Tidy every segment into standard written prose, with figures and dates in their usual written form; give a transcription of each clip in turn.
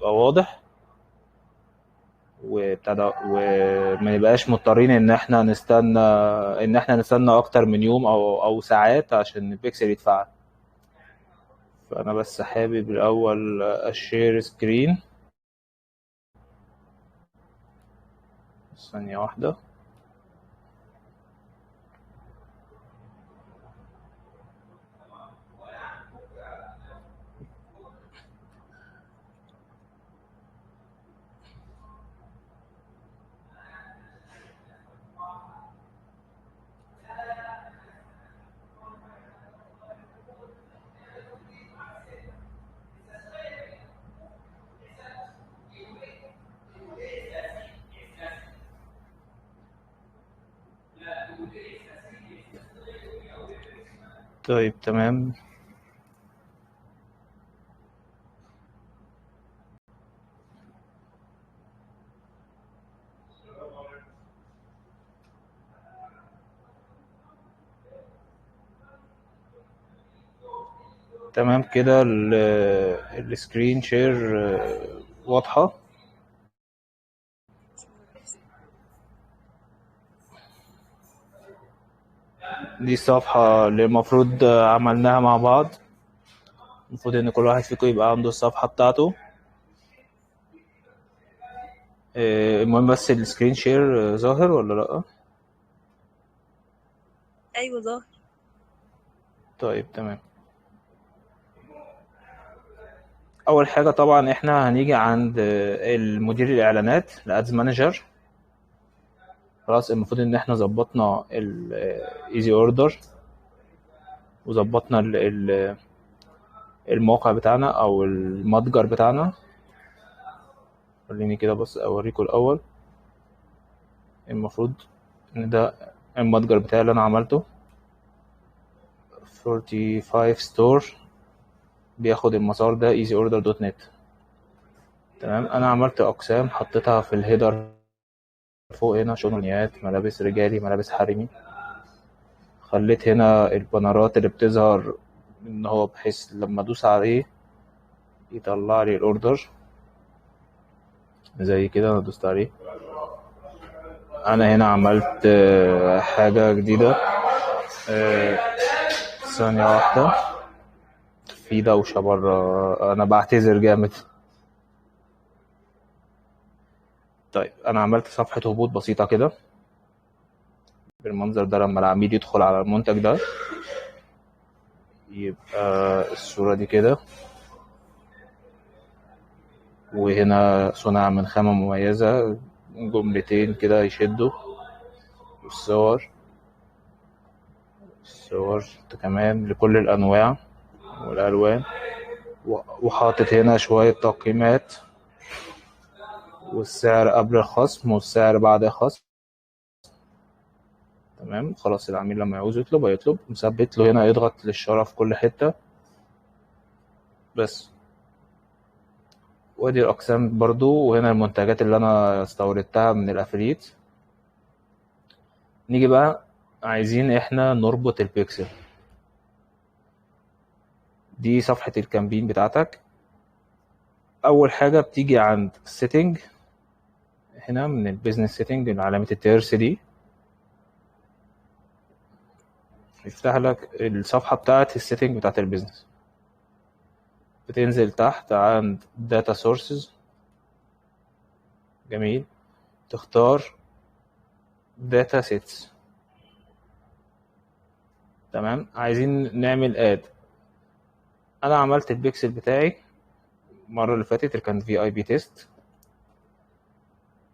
يبقى واضح وما نبقاش مضطرين ان احنا نستنى اكتر من يوم او ساعات عشان البيكسل يتفعل. فانا بس حابب الاول اشير سكرين. ثانية واحدة. طيب تمام. تمام كده السكرين شير واضحة. دي الصفحة اللي المفروض عملناها مع بعض. المفروض ان كل واحد فيكم يبقى عنده الصفحة بتاعته. المهم بس السكرين شير ظاهر ولا لأ؟ ايوه ظاهر. طيب تمام. اول حاجة طبعا احنا هنيجي عند المدير الاعلانات الادز مانجر. خلاص المفروض ان احنا ظبطنا الايزي اوردر وظبطنا الموقع بتاعنا او المتجر بتاعنا. خليني كده بس اوريكم الاول. المفروض ان ده المتجر بتاعي اللي انا عملته 45 ستور. بياخد المسار ده easyorder.net. تمام. انا عملت اقسام حطيتها في الهيدر فوق هنا: شغلانيات، ملابس رجالي، ملابس حريمي. خليت هنا البانرات اللي بتظهر ان هو بحيث لما ادوس عليه يطلع لي الاوردر زي كده. انا دوست عليه. انا هنا عملت حاجة جديدة. ثانية واحدة، في دوشة بره، انا بعتذر جامد. طيب انا عملت صفحة هبوط بسيطة كده بالمنظر ده. لما العميل يدخل على المنتج ده يبقى الصورة دي كده، وهنا صنع من خامة مميزة، جملتين كده يشدوا. والصور كمان لكل الأنواع والألوان. وحاطط هنا شوية تقييمات والسعر قبل الخصم والسعر بعد الخصم. تمام. خلاص العميل لما يعوز يطلب هيطلب. مثبت له هنا يضغط للشارة في كل حتة بس. وادي الأقسام برضو، وهنا المنتجات اللي أنا استوردتها من الأفليت. نيجي بقى عايزين احنا نربط البيكسل. دي صفحة الكامبين بتاعتك. أول حاجة بتيجي عند setting هنا من البيزنس setting، من علامة الترس دي يفتح لك الصفحة بتاعة السيتنج بتاعة البيزنس. بتنزل تحت عند data sources. جميل. تختار data sets. تمام. عايزين نعمل اد. انا عملت البيكسل بتاعي المرة اللي فاتت اللي كان في اي بي تيست.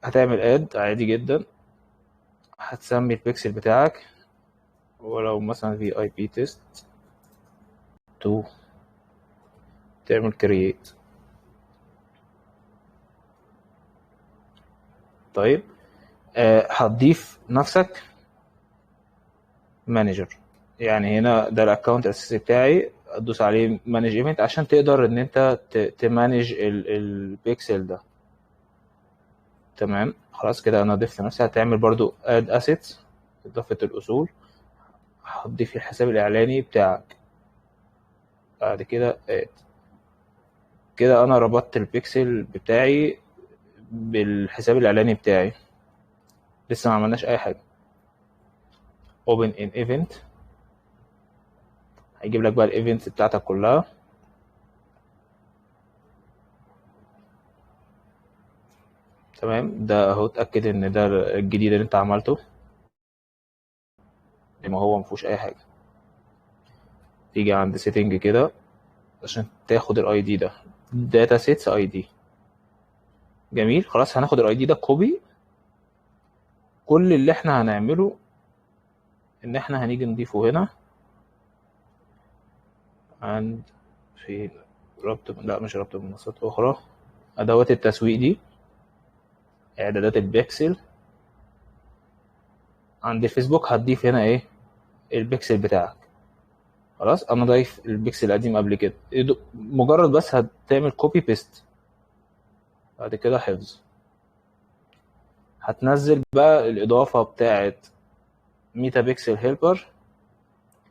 هتعمل اد عادي جدا. هتسمي البيكسل بتاعك ولو مثلا في اي بي تيست 2. تعمل كرييت. طيب هتضيف نفسك مانجر. يعني هنا ده الاكونت الاساسي بتاعي. ادوس عليه مانج ايفنت عشان تقدر ان انت تمانج البيكسل ده. تمام. خلاص كده انا ضفت نفسي. هتعمل برضو اد اسيتس، اضافه الاصول. هتضيف الحساب الاعلاني بتاعك. بعد كده اد. كده انا ربطت البيكسل بتاعي بالحساب الاعلاني بتاعي، لسه ما عملناش اي حاجه. open in event، هيجيب لك بقى الايفنتس بتاعتك كلها. تمام، ده اهو اتاكد ان ده الجديد اللي انت عملته، ما هو مفيهوش اي حاجه. تيجي عند سيتنج كده عشان تاخد الاي دي ده، داتا سيتس اي دي. جميل، خلاص هناخد الاي دي ده كوبي. كل اللي احنا هنعمله ان احنا هنيجي نضيفه هنا عند في لا مش ربط بمنصات اخرى، ادوات التسويق دي، اعدادات البيكسل. عند الفيسبوك هتضيف هنا ايه؟ البيكسل بتاعك. خلاص انا ضايف البيكسل القديم قبل كده، مجرد بس هتعمل كوبي بيست، بعد كده حفظ. هتنزل بقى الاضافه بتاعه ميتا بيكسل هيلبر.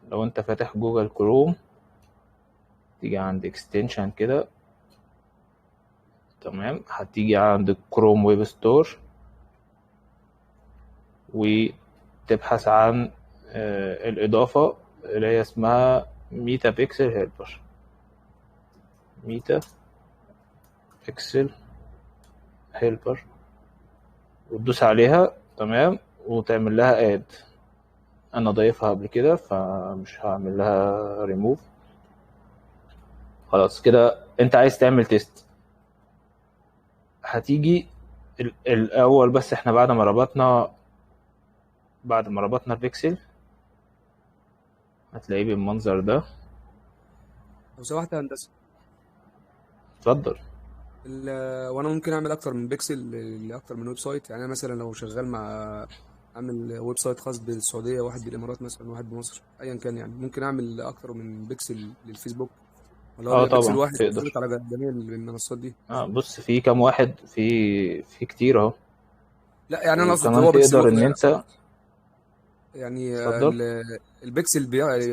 لو انت فاتح جوجل كروم، تيجي عند اكستنشن كده، تمام، هتيجي عند كروم ويب ستور وتبحث عن الإضافة اللي هي اسمها ميتا بيكسل هيلبر. ميتا بيكسل هيلبر، وتدوس عليها، تمام، وتعمل لها اد. انا ضايفها قبل كده فمش هعمل لها ريموف. خلاص كده انت عايز تعمل تيست. هتيجي الاول، بس احنا بعد ما ربطنا البيكسل هتلاقيه بالمنظر ده. لو سمحت يا هندسه، اتفضل. وانا ممكن اعمل اكتر من بيكسل لاكتر من ويب سايت؟ يعني انا مثلا لو شغال مع اعمل ويب سايت خاص بالسعوديه، واحد بالامارات مثلا، واحد بمصر، ايا كان، يعني ممكن اعمل اكتر من بيكسل للفيسبوك، ولا هو اه بيبقى بيكسل طبعا واحد تقدر. ثابت على جميع المنصات دي؟ بص، في كام واحد، في كتير اهو. لا يعني انا اقصد وكمان هو بيكسل تقدر ان انت. يعني اتفضل. البيكسل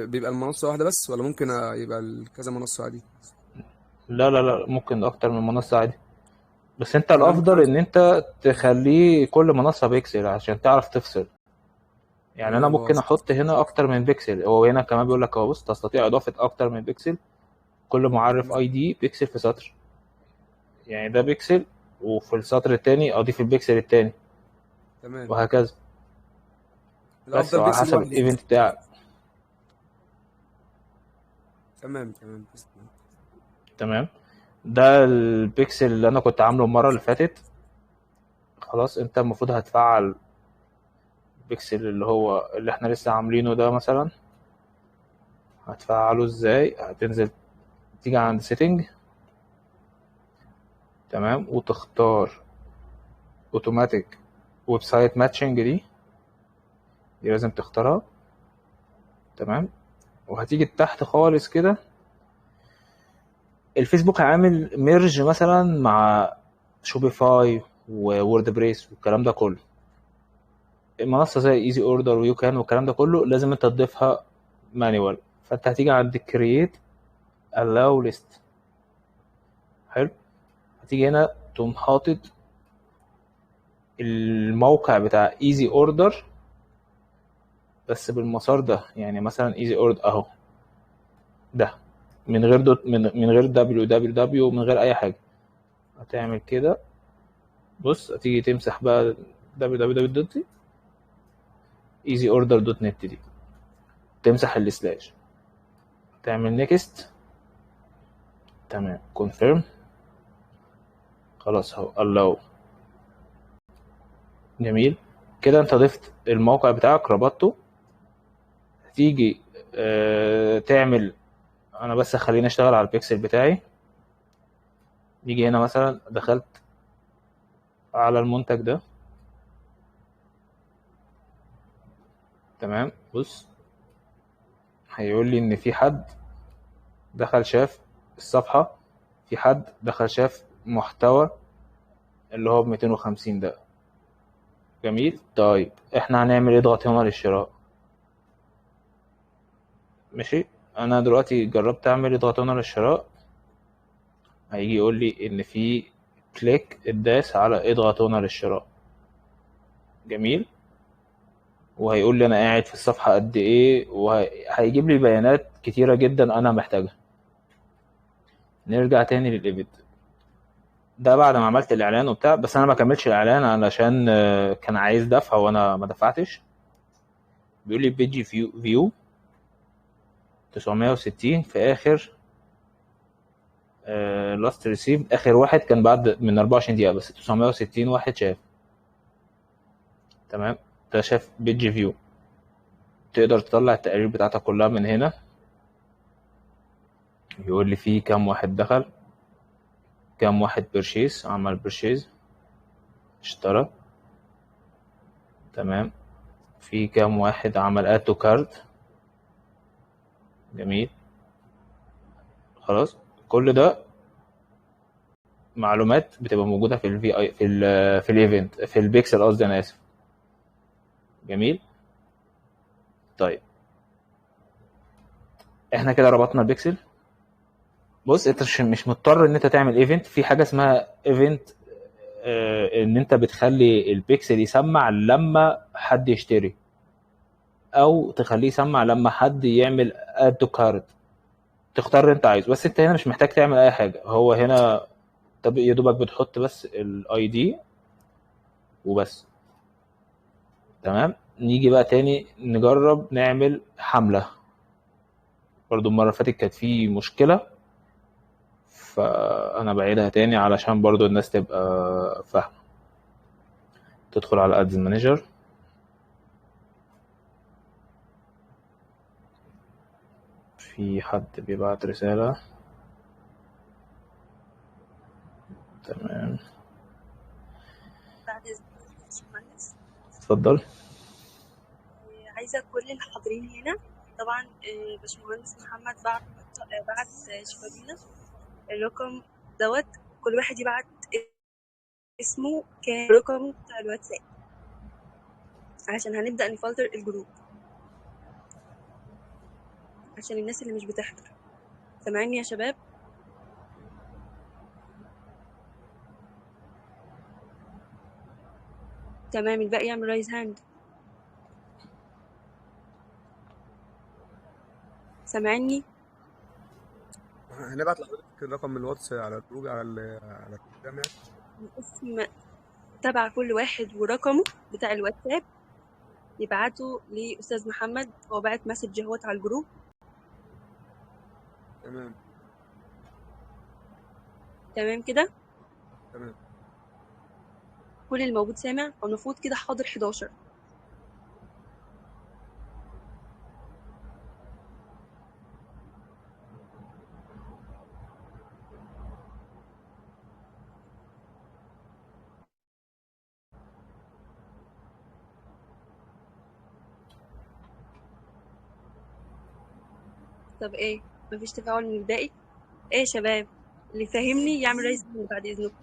بيبقى المنصه واحده بس، ولا ممكن يبقى كذا منصه عادي؟ لا لا لا، ممكن اكتر من منصة عادي، بس انت يعني انا ممكن الافضل ان انت تخليه كل منصة بيكسل عشان تعرف تفصل. يعني انا تمام. اه ممكن احط هنا اكتر من بيكسل، هو هنا كمان بيقول لك اهو، بص، تستطيع اضافة اكتر من بيكسل، كل معرف تمام. اي دي بيكسل في سطر. يعني ده بيكسل، وفي السطر التاني اضيف البيكسل التاني، تمام. وهكذا. بس الافضل وعلى بيكسل حسب واحد يعني. الايفنت بتاعك. تمام تمام. تمام، ده البيكسل اللي انا كنت عامله المرة اللي فاتت. خلاص انت المفروض هتفعل البيكسل اللي هو اللي احنا لسه عاملينه ده مثلا. هتفعله ازاي؟ هتنزل، تيجي عند سيتنج، تمام، وتختار اوتوماتيك ويب سايت ماتشنج. دي لازم تختارها، تمام. وهتيجي تحت خالص كده، الفيسبوك عامل ميرج مثلا مع شوبيفاي وورد بريس والكلام ده كله. المنصه زي ايزي اوردر ويو كان والكلام ده كله لازم انت تضيفها مانيوال. فانت هتيجي عند كرييت allow list. حلو، هتيجي هنا تقوم حاطط الموقع بتاع ايزي اوردر بس بالمسار ده. يعني مثلا ايزي اوردر اهو، ده من غير دوت، من غير دبليو دبليو دبليو، من غير اي حاجه. هتعمل كده، بص، هتيجي تمسح بقى دبليو دبليو دبليو دوت ايزي اوردر دوت نت دي، تمسح السلاش، تعمل نيكست، تمام، كونفيرم. خلاص اهو allow. جميل، كده انت ضفت الموقع بتاعك، ربطته. هتيجي تعمل، انا بس خليني اشتغل على البيكسل بتاعي. نيجي هنا مثلا، دخلت على المنتج ده، تمام، بص، هيقول لي ان في حد دخل شاف الصفحة، في حد دخل شاف محتوى اللي هو ب 250 ده. جميل، طيب احنا هنعمل ايه؟ ضغط هنا للشراء. ماشي، انا دلوقتي جربت اعمل اضغط هنا للشراء. هيجي يقول لي ان في كليك اتداس على اضغط هنا للشراء. جميل. وهيقول لي انا قاعد في الصفحة قد ايه، وهيجيب لي بيانات كتيرة جدا انا محتاجها. نرجع تاني للايفنت ده بعد ما عملت الاعلان وبتاع، بس انا ما كملتش الاعلان علشان كان عايز دفع وانا ما دفعتش. بيقول لي بيجي فيو 960 في اخر لاست ريسيف. اخر واحد كان بعد من 24 دقيقة، بس 960 واحد شاف. تمام. ده شاف بيجي فيو. تقدر تطلع التقارير بتاعتك كلها من هنا. يقول لي فيه كام واحد دخل، كام واحد بيرشيز عمل بيرشيز اشترى. تمام. في كام واحد عمل اد تو كارت. جميل. خلاص. كل ده معلومات بتبقى موجوده في الفي اي في الايفنت في البيكسل، قصدي انا اسف. جميل. طيب احنا كده ربطنا البيكسل. بص انت مش مضطر ان انت تعمل ايفنت في حاجه اسمها ايفنت، ان انت بتخلي البيكسل يسمع لما حد يشتري، او تخليه يسمع لما حد يعمل اد تو كارت. تختار اللي انت عايزه، بس انت هنا مش محتاج تعمل اي حاجه. هو هنا طب يا دوبك بتحط بس الاي دي وبس. تمام. نيجي بقى تاني نجرب نعمل حمله. برضو المره اللي فاتت كانت في مشكله، فانا بعيدها تاني علشان برضو الناس تبقى فاهمه. تدخل على ادز مانجر. في حد بيبعت رساله. تمام. بعد إذنك يا باشمهندس، اتفضل. عايزة كل الحاضرين هنا طبعا. باشمهندس محمد بعت شفابينا الرقم دوت. كل واحد يبعت اسمه كان رقمه بتاع الواتساب عشان هنبدأ نفلتر الجروب عشان الناس اللي مش بتحضر. سامعيني يا شباب؟ تمام. الباقي يعمل رايز هاند. سامعني؟ هنبعت لحضرتك الرقم الواتس على الجروب على التليجرام يعني. الاسم تبع كل واحد ورقمه بتاع الواتساب يبعته لأستاذ محمد. هو بعت مسج اهوت على الجروب. تمام. تمام كده. تمام. كل اللي موجود سامع، المفروض كده حاضر 11. طب ايه، مفيش تفاعل من الباقي؟ ايه يا شباب، اللي فاهمني يعمل رايز هاند بعد اذنكم.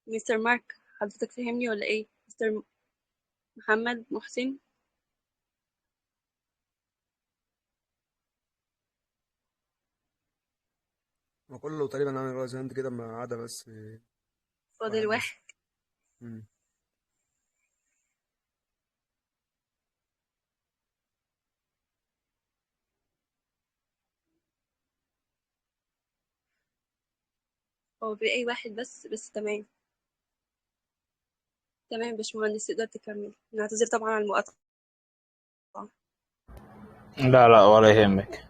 مستر مارك، حضرتك فاهمني ولا ايه؟ مستر محمد محسن. ما كله تقريبا عامل رايز هاند كده ما عدا بس فاضل واحد بس. واحد. مم. هو في اي واحد بس تمام. تمام يا باشمهندس، تقدر تكمل. نعتذر طبعا على المقاطعة. لا لا ولا يهمك.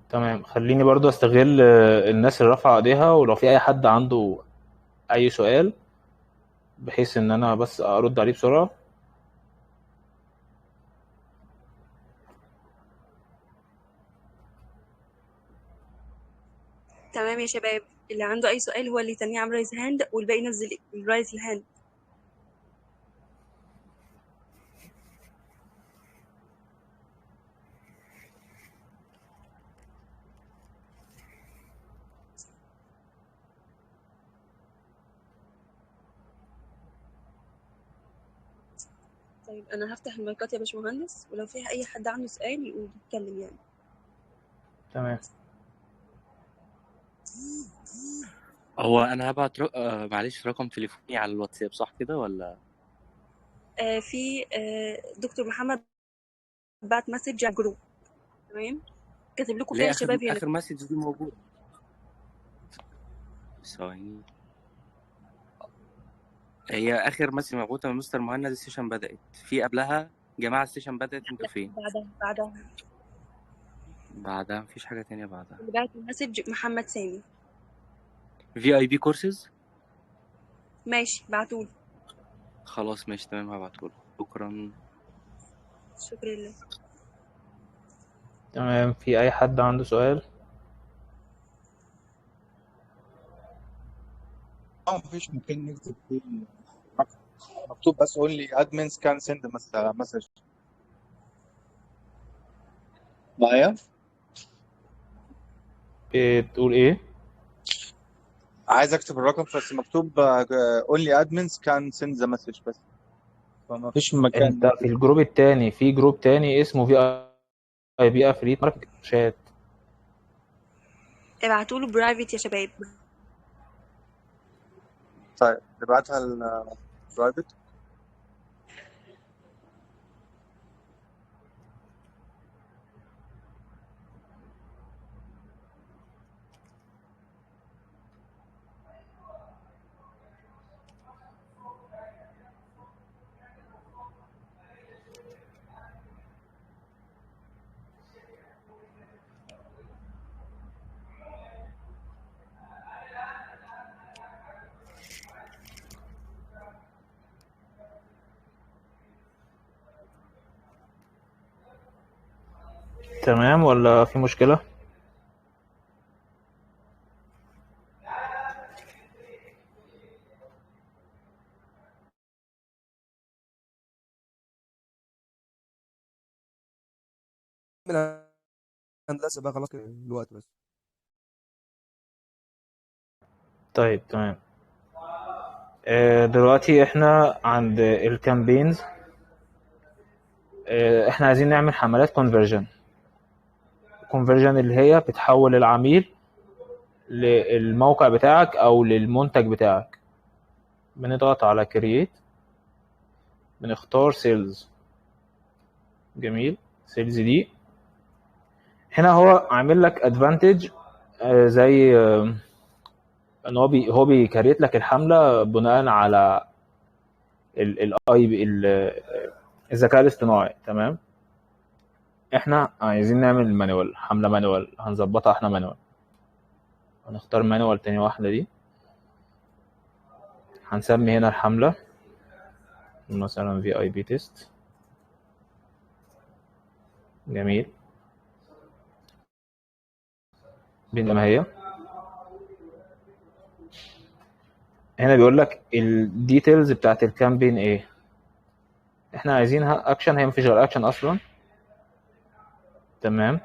تمام. خليني برضو استغل الناس اللي رافعه ايديها، ولو في اي حد عنده اي سؤال بحيث ان انا بس ارد عليه بسرعه. تمام يا شباب، اللي عنده اي سؤال هو اللي تاني عامل رايز هاند، والباقي نزل الرايز الهاند. طيب انا هفتح المايكات يا باشمهندس، ولو في اي حد عنده سؤال يقول يتكلم يعني. تمام. هو انا هبعت معلش رقم تليفوني على الواتساب صح كده ولا؟ في دكتور محمد بعت مسج على الجروب، تمام، كاتب لكم فيها ليه يا اخر شباب هنا. اخر مسج دي موجوده؟ ثواني. هي اخر مسج مبعوثه من مستر مهند، السيشن بدات في قبلها. جماعه السيشن بدات، انتوا فين؟ بعدها مفيش حاجه تانية بعدها. اللي بعت المسج محمد سامي. VIP كورسز. ماشي بعتولي. خلاص ماشي تمام، هبعتهولك. شكرا. شكرا لله. تمام، في اي حد عنده سؤال؟ مفيش مكان نكتب فيه مكتوب بس only admins can send message. معايا؟ بتقول ايه؟ عايز اكتب الرقم بس مكتوب only admins can send the message بس، فما فيش مكان. انت في الجروب التاني، في جروب تاني اسمه VIP افريت مارك شات. ابعتوله برايفت يا شباب. طيب نبعتها البرايفت. تمام ولا في مشكلة؟ هندسه بقى خلاص الوقت بس. طيب تمام. دلوقتي احنا عند الكامبينز. احنا عايزين نعمل حملات كونفرجن اللي هي بتحول العميل للموقع بتاعك او للمنتج بتاعك. بنضغط على كرييت، بنختار سيلز. جميل. سيلز دي هنا هو عامل لك ادفانتج، زي ان هو بيكريت لك الحمله بناء على الاي الذكاء الاصطناعي. تمام. احنا عايزين نعمل مانوال، حمله مانوال، هنظبطها احنا مانوال. هنختار مانوال تاني واحده دي. هنسمي هنا الحمله مثلا VIP تيست. جميل. بينما هي هنا بيقول لك الديتيلز بتاعت الكامبين ايه. احنا عايزينها اكشن، هي مفيش غير اكشن اصلا. تمام.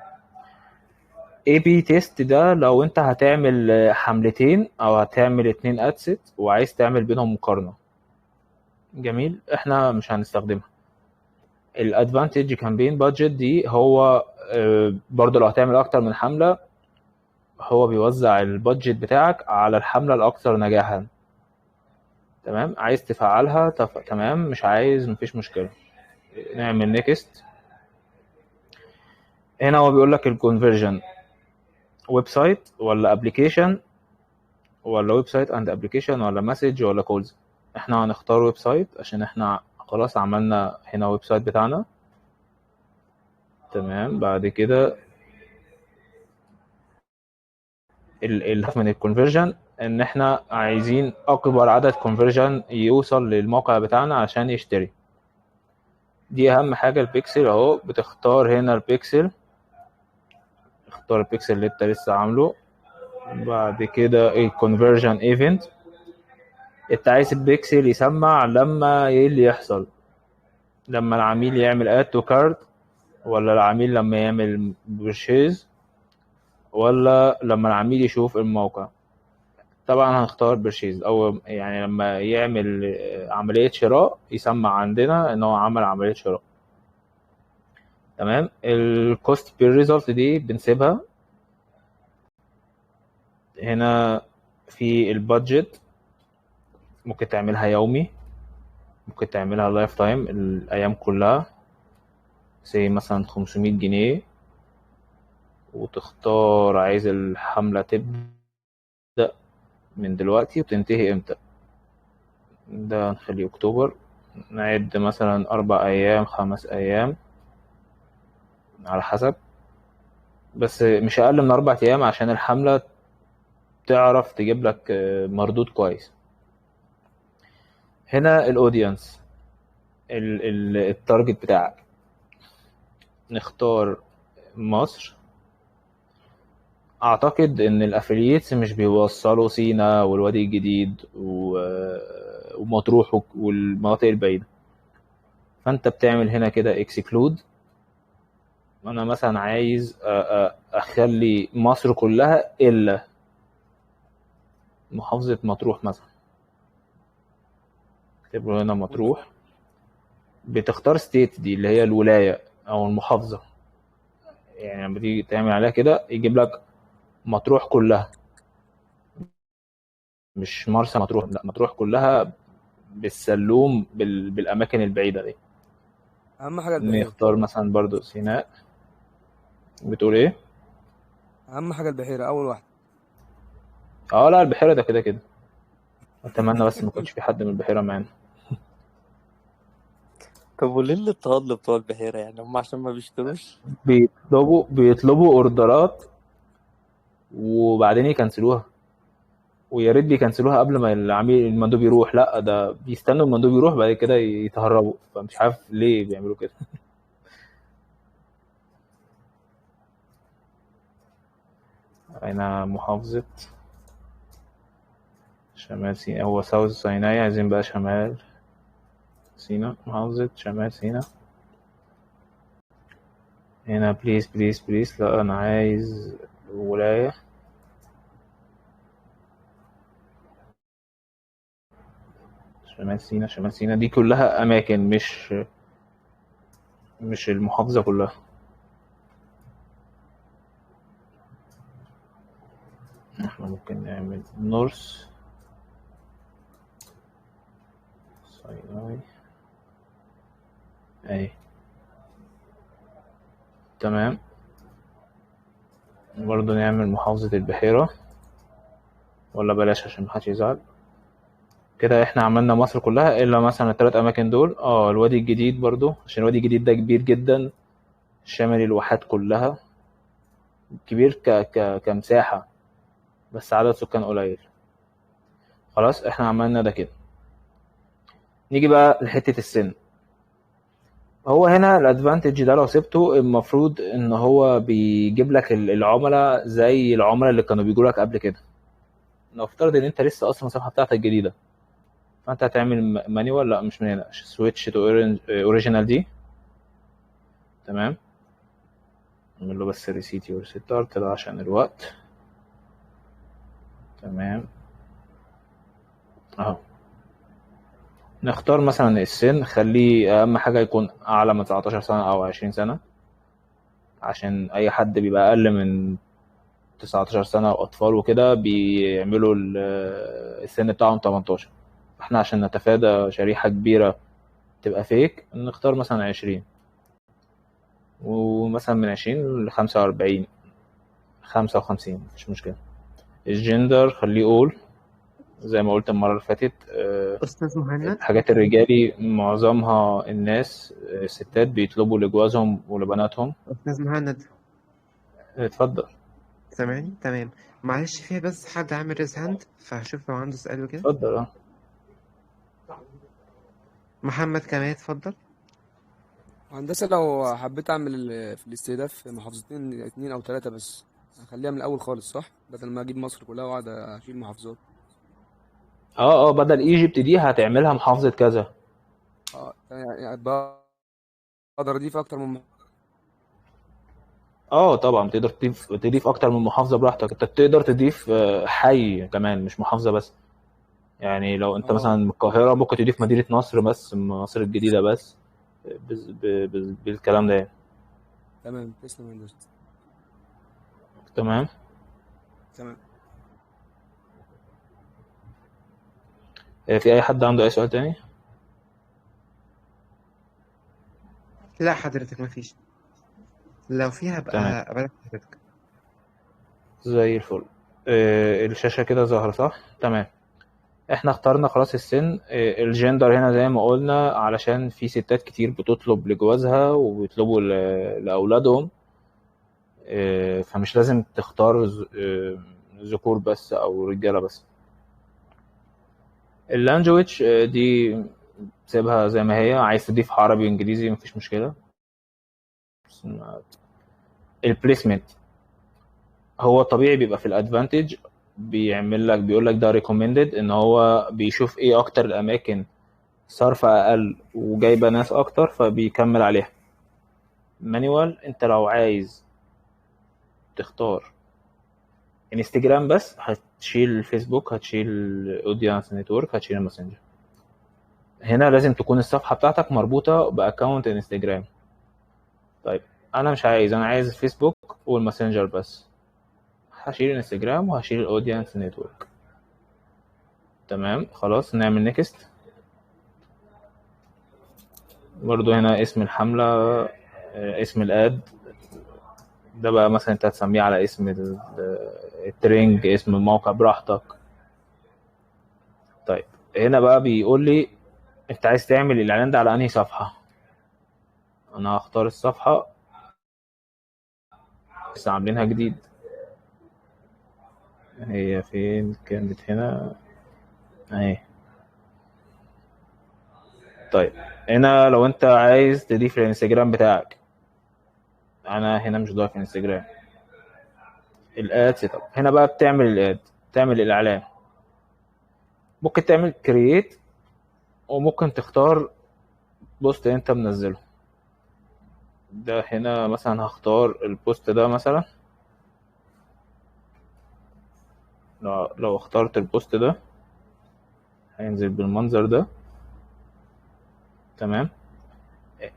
AB تيست ده لو انت هتعمل حملتين او هتعمل 2 ادست وعايز تعمل بينهم مقارنه. جميل. احنا مش هنستخدمها. الادفانتج كامبين بادجت دي هو برضو لو هتعمل اكتر من حمله هو بيوزع البادجت بتاعك على الحمله الاكثر نجاحا. تمام. عايز تفعلها تمام، مش عايز مفيش مشكله. نعمل نيكست. هنا هو بيقول لك الكونفرجن ويب سايت ولا ابلكيشن، ولا ويب سايت اند ابلكيشن، ولا مسج، ولا كولز. احنا هنختار ويب سايت عشان احنا خلاص عملنا هنا ويب سايت بتاعنا. تمام. بعد كده الهدف من الكونفرجن ان احنا عايزين اكبر عدد كونفرجن يوصل للموقع بتاعنا عشان يشتري. دي اهم حاجه. البيكسل اهو، بتختار هنا البيكسل، اختار البيكسل اللي انت لسه عامله. بعد كده الكونفرجن ايفنت، انت عايز البيكسل يسمع لما ايه اللي يحصل، لما العميل يعمل اد تو كارت، ولا العميل لما يعمل برشيز، ولا لما العميل يشوف الموقع. طبعا هنختار بيرشيز، او يعني لما يعمل عملية شراء يسمع عندنا ان هو عمل عملية شراء. تمام. الكوست بير ريزلت دي بنسيبها هنا. في البادجت ممكن تعملها يومي، ممكن تعملها لايف تايم الايام كلها، زي مثلا 500 جنيه، وتختار عايز الحملة تبدأ من دلوقتي وتنتهي امتى. ده نخليه اكتوبر، نعد مثلا 4 ايام 5 ايام على حسب، بس مش اقل من 4 ايام عشان الحملة تعرف تجيب لك مردود كويس. هنا الاودينس، التارجت بتاعك، نختار مصر. اعتقد ان الافiliates مش بيوصلوا سينا والوادي الجديد ومطروح والمناطق البعيدة، فانت بتعمل هنا كده اكسكلود. انا مثلا عايز اخلي مصر كلها الا محافظة مطروح مثلا، اكتب له هنا مطروح. بتختار ستيت دي اللي هي الولاية او المحافظة، يعني لما تيجي تعمل عليها كده يجيب لك مطروح كلها، مش مرسى مطروح، لا مطروح كلها بالسلوم بالاماكن البعيدة دي. اهم حاجه البحيره. نختار مثلا برضو سيناء. بتقول ايه؟ اهم حاجه البحيره اول واحده. اه لا، البحيرة ده كده كده. اتمنى بس ما يكونش في حد من البحيرة معانا. طب وليه الاضطهاد بتوع البحيرة؟ يعني هم عشان ما بيشتروش؟ بيطلبوا اوردرات وبعدين يكنسلوها، ويا ريت بيكنسلوها قبل ما المندوب يروح، لا ده بيستنوا المندوب يروح بعد كده يتهربوا، فمش عارف ليه بيعملوا كده. هنا محافظة شمال سيناء، هو ساوث سيناء، عايزين بقى شمال سيناء، محافظة شمال سيناء. هنا بليز بليز بليز، لا أنا عايز ولاية. شمال سيناء، شمال سيناء دي كلها أماكن، مش المحافظة كلها. احنا ممكن نعمل نورث سيناء اهي. تمام. برضو نعمل محافظة البحيرة، ولا بلاش عشان محدش يزعل. كده احنا عملنا مصر كلها الا مثلا ال3 اماكن دول. الوادي الجديد برضو، عشان الوادي الجديد ده كبير جدا، شامل الواحات كلها، كبير كمساحة، بس عدد سكان قليل. خلاص احنا عملنا ده كده. نيجي بقى لحتة السن. هو هنا الادفانتج ده لو سبته المفروض ان هو بيجيب لك العملاء زي العملاء اللي كانوا بيجوا لك قبل كده. نفترض ان انت لسه اصلا الصفحه بتاعتك جديده، فانت هتعمل مانيوال، لا مش من هنا، سويتش تو اوريجينال دي. تمام. نعمل له بس ريسيت يور ستار كده عشان الوقت. تمام اهو. نختار مثلا السن، خليه اهم حاجه يكون اعلى من 19 سنه او 20 سنه، عشان اي حد بيبقى اقل من 19 سنه واطفال وكده بيعملوا السن بتاعهم 18. احنا عشان نتفادى شريحه كبيره تبقى فيك نختار مثلا 20، ومثلا من 20 ل45 55 مفيش مشكله. الجندر خليه اول زي ما قلت المره اللي فاتت. أستاذ مهند الحاجات الرجالي معظمها الناس الستات بيطلبوا لجوازهم ولبناتهم. أستاذ مهند اتفضل. سامعني؟ تمام. معلش فيها بس حد عامل ريز هاند فهشوف لو عنده سؤال وكده. اتفضل محمد كمان اتفضل. هندسه لو حبيت اعمل في الاستهداف محافظتين 2 أو 3 بس، هخليها من الاول خالص صح، بدل ما اجيب مصر كلها واقعد اشيل محافظات. بدل ايجيبت دي هتعملها محافظه كذا. يعني بقدر اضيف اكتر من طبعا تقدر تضيف اكتر من محافظه براحتك. انت تقدر تضيف حي كمان، مش محافظه بس. يعني لو انت مثلا من القاهره ممكن تضيف مدينه نصر بس، مصر الجديده بس، بالكلام ده يعني. تمام، تسلم يا هندسة. تمام. تمام. في اي حد عنده اي سؤال تاني؟ لا حضرتك مفيش، لو فيها تمام، بقى أبلغ حضرتك. زي الفل. الشاشه كده ظاهره صح؟ تمام. احنا اخترنا خلاص السن. الجندر هنا زي ما قلنا علشان في ستات كتير بتطلب لجوازها وبيطلبوا لأولادهم. فمش لازم تختار ذكور بس او رجالة بس. اللانجوج دي سيبها زي ما هي. عايز تضيف عربي وانجليزي مفيش مشكلة. البليسمنت هو طبيعي بيبقى في الادفانتج، بيقول لك ده ريكومندد، ان هو بيشوف ايه اكتر الاماكن صرف اقل وجايبه ناس اكتر فبيكمل عليها. مانيوال انت لو عايز تختار انستجرام بس هتشيل الفيسبوك، هتشيل الاودينس نتورك، هتشيل الماسنجر. هنا لازم تكون الصفحه بتاعتك مربوطه باكونت انستجرام. طيب انا مش عايز، انا عايز الفيسبوك والماسنجر بس، هشيل الانستجرام وهشيل الاودينس نتورك. تمام خلاص، نعمل نيكست. برضو هنا اسم الحملة، اسم الاد ده بقى مثلا انت هتسميه على اسم الترنج، اسم الموقع براحتك. طيب هنا بقى بيقول لي انت عايز تعمل الاعلان ده على انهي صفحة. انا هختار الصفحة لسه عاملينها جديد. هي فين كانت؟ هنا اهي. طيب هنا لو انت عايز تضيف الانستجرام بتاعك، انا هنا مش ضايف انستجرام. الاد سيت اب، هنا بقى بتعمل الاد، تعمل الاعلان. ممكن تعمل كرييت، وممكن تختار بوست انت منزله. ده هنا مثلا هختار البوست ده مثلا. لو اخترت البوست ده هينزل بالمنظر ده. تمام.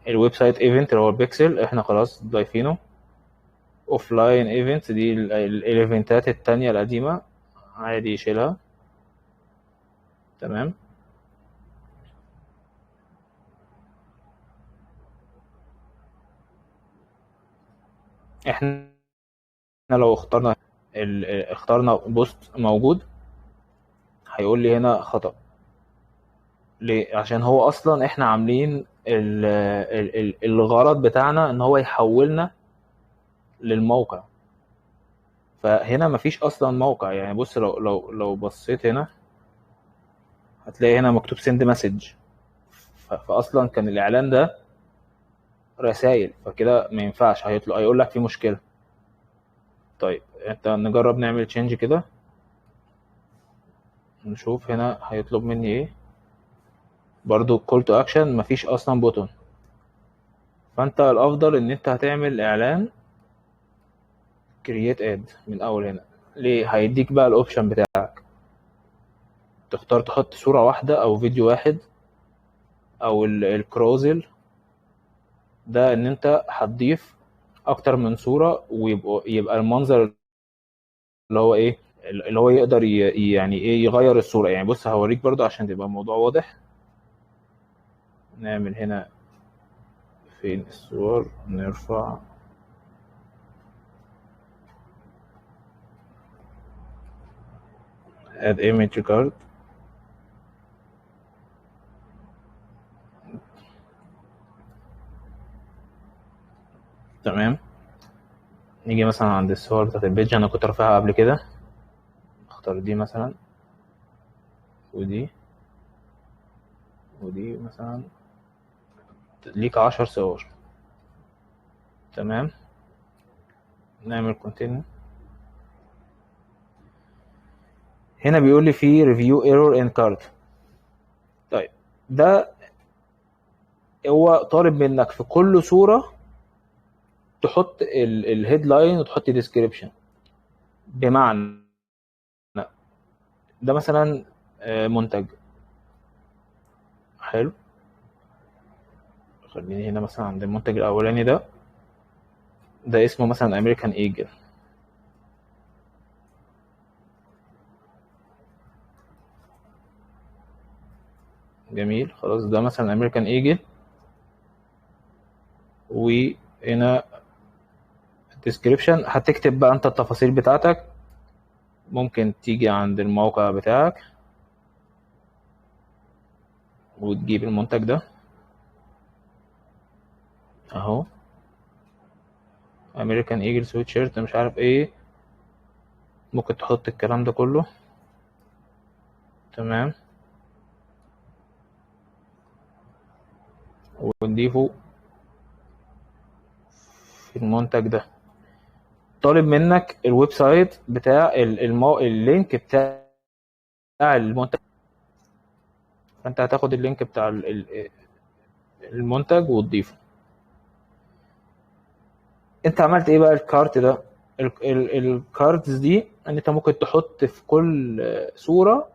الويب سايت ايفنت اللي هو البيكسل احنا خلاص ضايفينه. اوف لاين ايفنت دي الايفنتات التانية القديمة عادي يشيلها. تمام. احنا لو اخترنا بوست موجود هيقول لي هنا خطأ. ليه؟ عشان هو اصلا احنا عاملين الغرض بتاعنا ان هو يحولنا للموقع، فهنا مفيش اصلا موقع. يعني بص، لو بصيت هنا هتلاقي هنا مكتوب سند مسج، فاصلا كان الاعلان ده رسائل، فكده ما ينفعش، هيقول لك في مشكله. طيب انت نجرب نعمل تشينج كده، نشوف هنا هيطلب مني ايه. برضو كول تو اكشن مفيش اصلا بوتون. فانت الافضل ان انت هتعمل اعلان كرييت اد من اول هنا. ليه؟ هيديك بقى الاوبشن بتاعك، تختار تحط صوره واحده او فيديو واحد او الكروزل. ده ان انت هتضيف اكتر من صوره ويبقى المنظر اللي هو ايه، اللي هو يقدر يعني ايه يغير الصوره. يعني بص هوريك برضو عشان تبقى الموضوع واضح. نعمل هنا فين الصور، نرفع add image card. تمام. نيجي مثلا عند الصور بتاعت البيج، انا كنت رافعها قبل كده. اختار دي مثلا، ودي مثلا، ليك 10 صور. تمام. نعمل continue. هنا بيقول لي في review error in cart. طيب ده هو طالب منك في كل صورة تحط الهيدلاين وتحط ديسكريبشن. بمعنى ده مثلا منتج حلو، خليني هنا مثلا عند المنتج الاولاني ده اسمه مثلا امريكان ايجل. جميل، خلاص ده مثلا امريكان ايجل، وهنا الديسكريبشن هتكتب بقى انت التفاصيل بتاعتك. ممكن تيجي عند الموقع بتاعك وتجيب المنتج ده اهو، امريكان ايجل سويت شيرت مش عارف ايه. ممكن تحط الكلام ده كله، تمام، وتضيفه في المنتج ده. طالب منك الويب سايت بتاع اللينك بتاع المنتج، فانت هتاخد اللينك بتاع المنتج وتضيفه. انت عملت ايه بقى الكارت ده؟ الكاردز دي ان انت ممكن تحط في كل صورة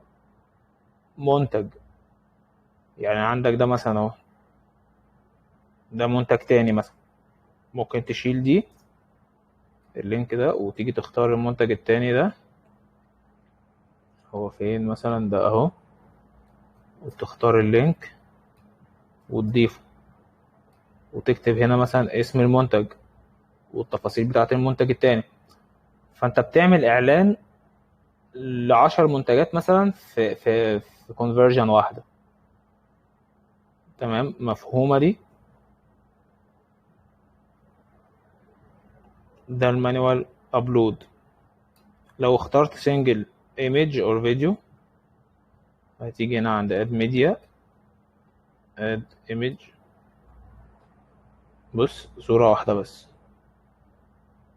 منتج. يعني عندك ده مثلا اهو، ده منتج تاني مثلا، ممكن تشيل دي اللينك ده وتيجي تختار المنتج التاني ده. هو فين مثلا؟ ده اهو، وتختار اللينك وتضيفه، وتكتب هنا مثلا اسم المنتج والتفاصيل بتاعة المنتج التاني. فانت بتعمل اعلان ل10 منتجات مثلا في كونفرجن واحدة. تمام، مفهومة دي؟ ده المانيوال ابلود. لو اخترت سنجل ايمج اور فيديو هتيجي هنا عند اد ميديا، اد ايمج، بص صورة واحدة بس.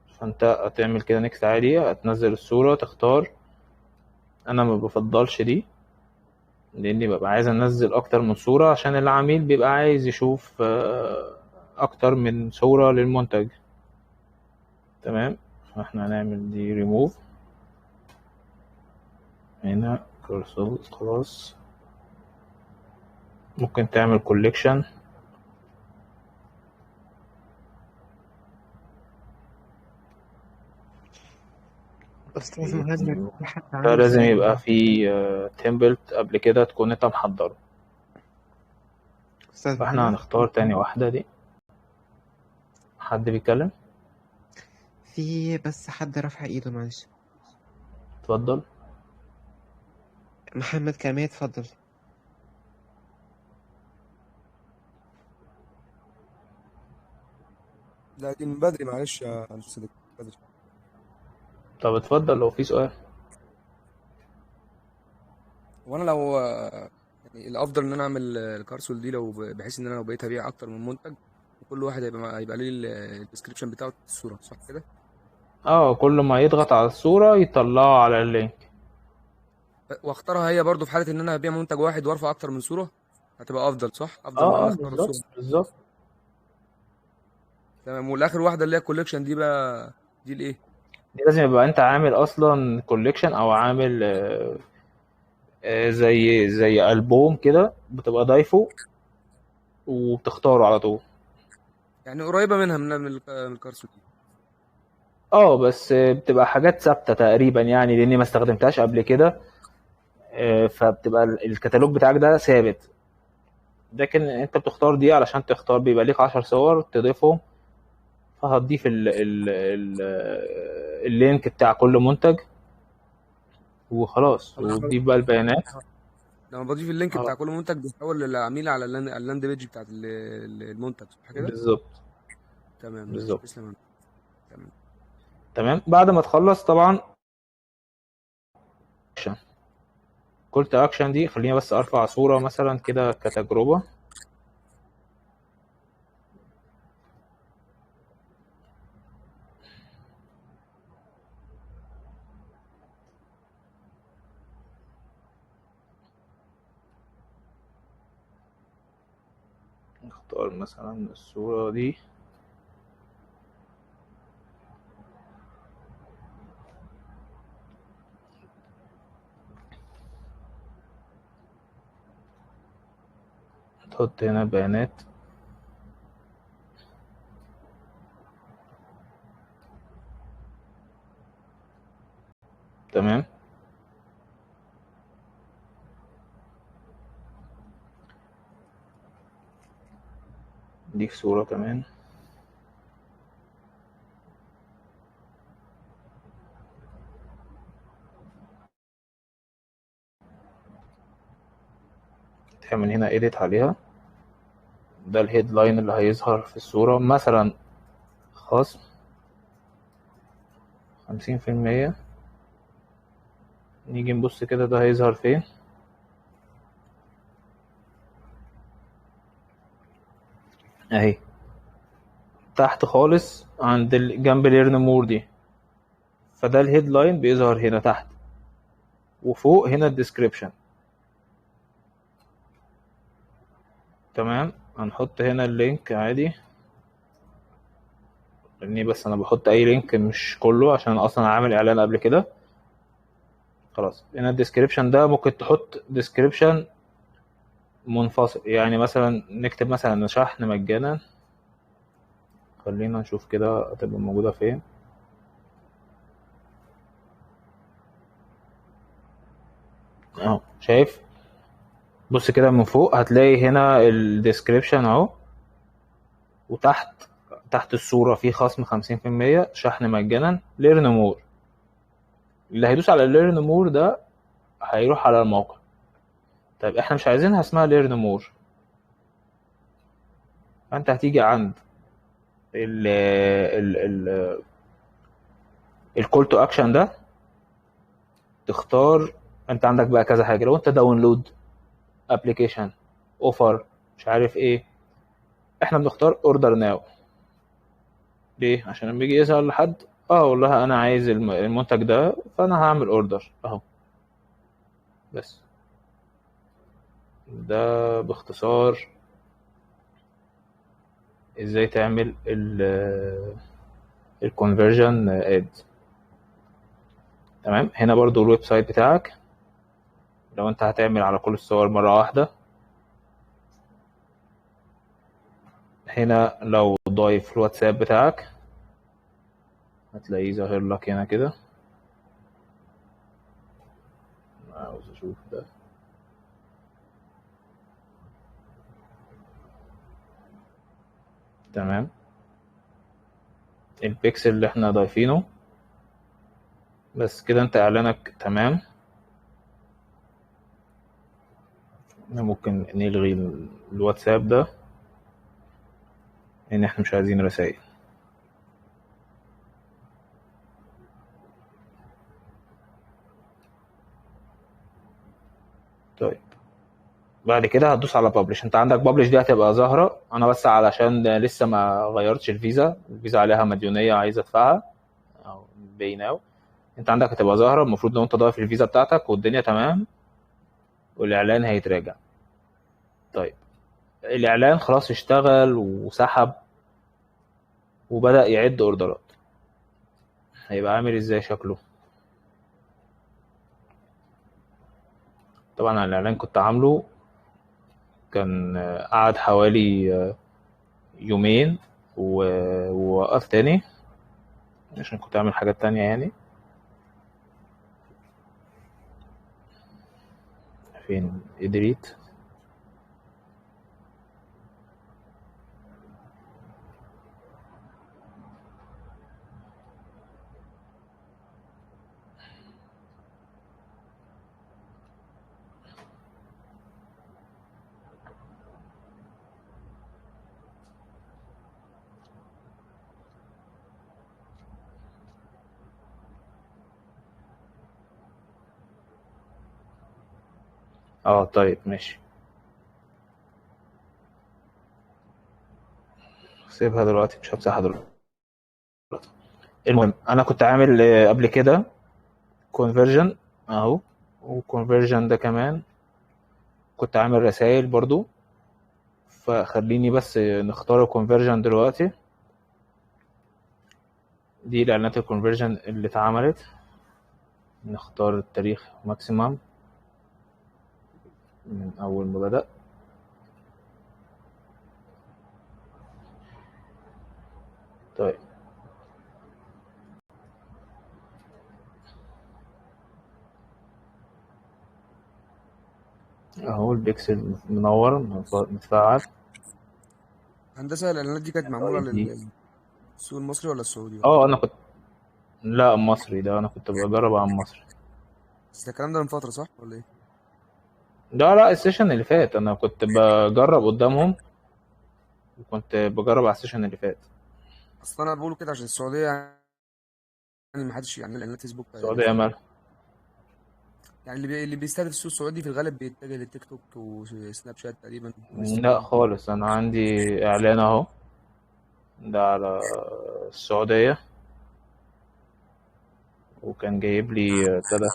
فانت هتعمل كده نكست عادي، هتنزل الصورة تختار. انا ما بفضلش دي لاني ببقى عايز انزل اكتر من صورة عشان العميل بيبقى عايز يشوف اكتر من صورة للمنتج. تمام، فاحنا هنعمل دي ريموف هنا كورسول خلاص. ممكن تعمل كوليكشن. أستاذ مهند، في حد ده عنده لازم سؤال. يبقى فيه تمبلت قبل كده تكون انت محضره. أستاذ فاحنا محمد، هنختار تاني واحدة دي. حد بيتكلم؟ في بس حد رفع إيده، معلش. اتفضل. محمد كرمية، اتفضل. لا دي من بدري، معلش يا أستاذ بدري. طب اتفضل لو في سؤال. وانا لو يعني الافضل ان انا اعمل الكارسول دي لو بحيث ان انا لو بقيت ابيع اكتر من منتج، وكل واحد هيبقى ليه الديسكريبشن بتاعه الصوره، صح كده؟ اه، كل ما يضغط على الصورة يطلعه على اللينك. واختارها هي برضو في حاله ان انا هبيع منتج واحد وارفع اكتر من صوره، هتبقى افضل، صح؟ افضل من ان اه انا اه، اختار بالظبط الصوره. بالظبط. تمام. والاخر واحده اللي هي الكوليكشن دي بقى، دي الايه؟ دي لازم يبقى انت عامل اصلا كوليكشن او عامل زي ألبوم كده بتبقى ضايفه وبتختاره على طول. يعني قريبه منها من الكارسول دي. اه، بس بتبقى حاجات ثابتة تقريبا يعني لاني ما استخدمتهاش قبل كده. فبتبقى الكتالوج بتاعك ده ثابت. لكن انت بتختار دي علشان تختار، بيبقى ليك 10 صور تضيفهم. فهتضيف اللينك بتاع كل منتج وخلاص، طب لما وتضيف بقى البيانات. لما بضيف اللينك اه، بتاع كل منتج بيحول للعميل على اللاند بيج بتاعت المنتج، صح كده؟ بالظبط تمام، ماشي، بالظبط. تسلم يا هندسة. تمام. تمام، بعد ما تخلص طبعا اكشن. كول تو اكشن دي خليني بس ارفع صورة مثلا كده كتجربة. نختار مثلا الصورة دي. نحط هنا بيانات. تمام. نضيف صورة كمان. تعمل هنا edit عليها. ده الهيدلاين اللي هيظهر في الصورة، مثلا خصم 50%. نيجي نبص كده ده هيظهر فين. اهي تحت خالص عند جنب ليرن مور دي. فده الهيدلاين بيظهر هنا تحت، وفوق هنا الديسكريبشن. تمام. هنحط هنا اللينك عادي، لاني بس انا بحط اي لينك مش كله عشان اصلا عامل اعلان قبل كده. خلاص هنا الديسكريبشن ده ممكن تحط ديسكريبشن منفصل، يعني مثلا نكتب مثلا شحن مجانا. خلينا نشوف كده هتبقى موجودة فين. اهو شايف، بص كده من فوق هتلاقي هنا الديسكريبشن اهو، تحت الصورة في خصم 50% شحن مجانا ليرن مور. اللي هيدوس على ليرن مور ده هيروح على الموقع. طيب احنا مش عايزينها اسمها ليرن مور، فانت هتيجي عند ال ال ال الكول تو اكشن ده، تختار. انت عندك بقى كذا حاجه، لو انت داونلود ابلكيشن اوفر مش عارف ايه، احنا بنختار اوردر ناو. ليه؟ عشان لما يجي يظهر لحد والله انا عايز المنتج ده، فانا هعمل اوردر اهو. بس ده باختصار ازاي تعمل الكونفرجن اد. تمام. هنا برضو الويب سايت بتاعك، لو انت هتعمل على كل الصور مرة واحدة. هنا لو ضايف الواتساب بتاعك هتلاقيه ظاهر لك هنا كده. عاوز اشوف ده. تمام. البيكسل اللي احنا ضايفينه. بس كده انت اعلانك تمام. ممكن نلغي الواتساب ده، ان احنا مش عايزين رسائل. طيب بعد كده هتدوس على بابلش. انت عندك بابلش دي هتبقى ظاهره. انا بس علشان لسه ما غيرتش الفيزا عليها مديونيه عايز ادفعها او باي ناو. انت عندك هتبقى ظاهره. المفروض لو انت ضايف الفيزا بتاعتك والدنيا تمام والاعلان هيتراجع. طيب الاعلان خلاص اشتغل وسحب وبدأ يعد اوردرات. هيبقى عامل ازاي شكله؟ طبعا الاعلان كنت عامله كان قعد حوالي يومين ووقف تاني عشان كنت اعمل حاجات تانية يعني. فين ادريت؟ طيب ماشي، سيبها دلوقتي مش همسحها دلوقتي. المهم انا كنت عامل قبل كده كونفرجن اهو، وكونفرجن ده كمان كنت عامل رسائل برضو. فخليني بس نختار الكونفرجن دلوقتي. دي الاعلانات الكونفرجن اللي اتعملت. نختار التاريخ ماكسيمم من اول ما بدأ. طيب اهو البيكسل منور متفعل. هندسة الإعلانات دي كانت معمولة دي للسوق المصري ولا السعودي ولا اه إيه؟ انا كنت، لا مصري، ده انا كنت بجرب على مصري. بس ده الكلام ده من فترة صح ولا إيه؟ لا السيشن اللي فات انا كنت بجرب قدامهم، وكنت بجرب على السيشن اللي فات. أصل أنا بقوله كده عشان السعودية يعني ما حدش يعمل إعلانات فيسبوك السعودية مالها؟ يعني اللي بيستهدف السوق السعودي في الغالب بيتجه للتيك توك وسناب شات تقريبا لا وانستجرام. خالص، انا عندي اعلان اهو، ده على السعودية، وكان جايب لي ابتدى.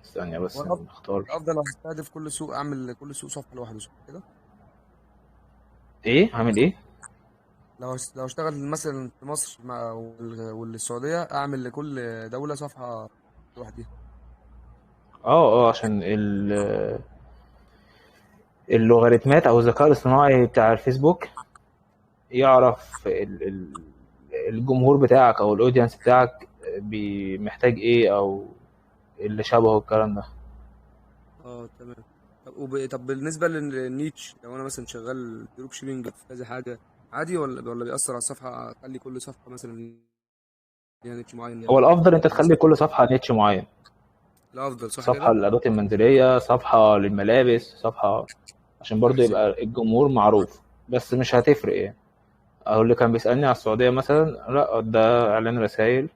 ثانية بس وانا نختار. افضل استهدف كل سوق، اعمل كل سوق صفحه لوحده صح كده؟ ايه عامل ايه؟ لو اشتغل مثلا في مصر والسعوديه اعمل لكل دوله صفحه لوحدها. اه عشان اللوغاريتمات او الذكاء الاصطناعي بتاع الفيسبوك يعرف الجمهور بتاعك او الاودينس بتاعك محتاج ايه، او اللي شبهه الكلام ده. اه تمام. طب بالنسبه للنيتش، لو انا مثلا شغال دروب شيبينج في كذا حاجه، عادي ولا بيأثر على الصفحه؟ اخلي كل صفحه مثلا ليها نيتش معين هو يعني الافضل انت مثلا. تخلي كل صفحة نيتش معين، الافضل صح صفحة كده؟ للادوات المنزلية، صفحة للملابس، صفحة عشان برضو يبقى الجمهور معروف. بس مش هتفرق يعني. اهو اللي كان بيسألني على السعودية مثلا، لا ده اعلان رسائل،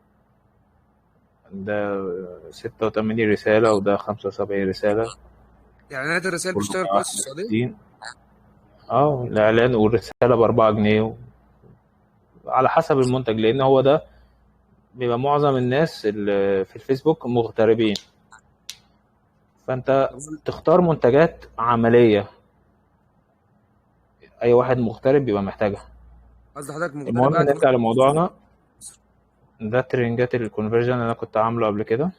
ده 86 رسالة وده 75 رسالة، اعلانات الرسائل كله بتشتغل كويس في السعوديه؟ 161. اه الاعلان والرسالة ب4 جنيه، على حسب المنتج، لان هو ده بيبقى معظم الناس اللي في الفيسبوك مغتربين، فانت طب تختار منتجات عملية اي واحد مغترب بيبقى محتاجها. قصدي حضرتك مغترب المهم قاعد نرجع مثلا في لموضوعنا، ده ترنجات الكونفرجن اللي انا كنت عامله قبل كده.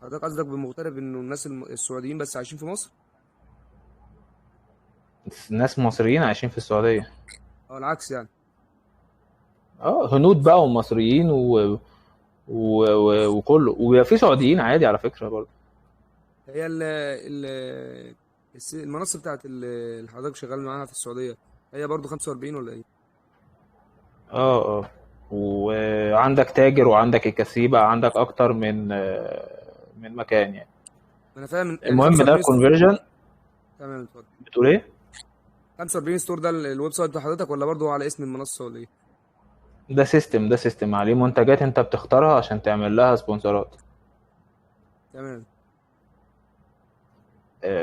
حضرتك قصدك بالمغترب انه الناس السعوديين بس عايشين في مصر؟ ناس مصريين عايشين في السعودية، او العكس يعني؟ اه هنود بقى ومصريين وكله، وبيبقى في سعوديين عادي على فكرة برضه. هي المنصه بتاعت اللي حضرتك شغال معاها في السعوديه هي برضو 45 ولا ايه؟ اه وعندك تاجر وعندك الكسيبة، عندك اكتر من مكان يعني. ما انا فاهم يعني المهم ده 45 ستور. الكونفرجن. تمام اتفضل. بتقول ايه؟ 45 ستور ده الويب سايت بتاع حضرتك ولا برضو على اسم المنصه ولا ايه؟ ده سيستم عليه منتجات انت بتختارها عشان تعمل لها سبونسرات. تمام.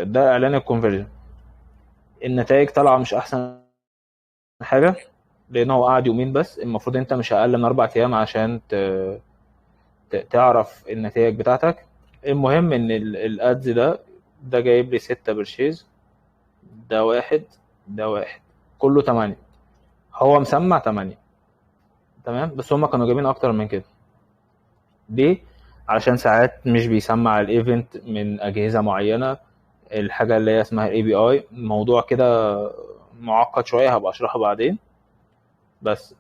ده اعلان الكونفرجن. النتائج طالعه مش احسن حاجه، لان هو قعد يومين بس، المفروض انت مش اقل من 4 ايام عشان تعرف النتائج بتاعتك. المهم ان الادز ده جايب لي 6 برشيز، ده واحد، ده واحد، كله 8. هو مسمع 8 تمام، بس هما كانوا جايبين اكتر من كده. ليه؟ علشان ساعات مش بيسمع الايفنت من اجهزه معينه، الحاجه اللي هي اسمها الاي بي اي، موضوع كده معقد شويه هبقى اشرحه بعدين. بس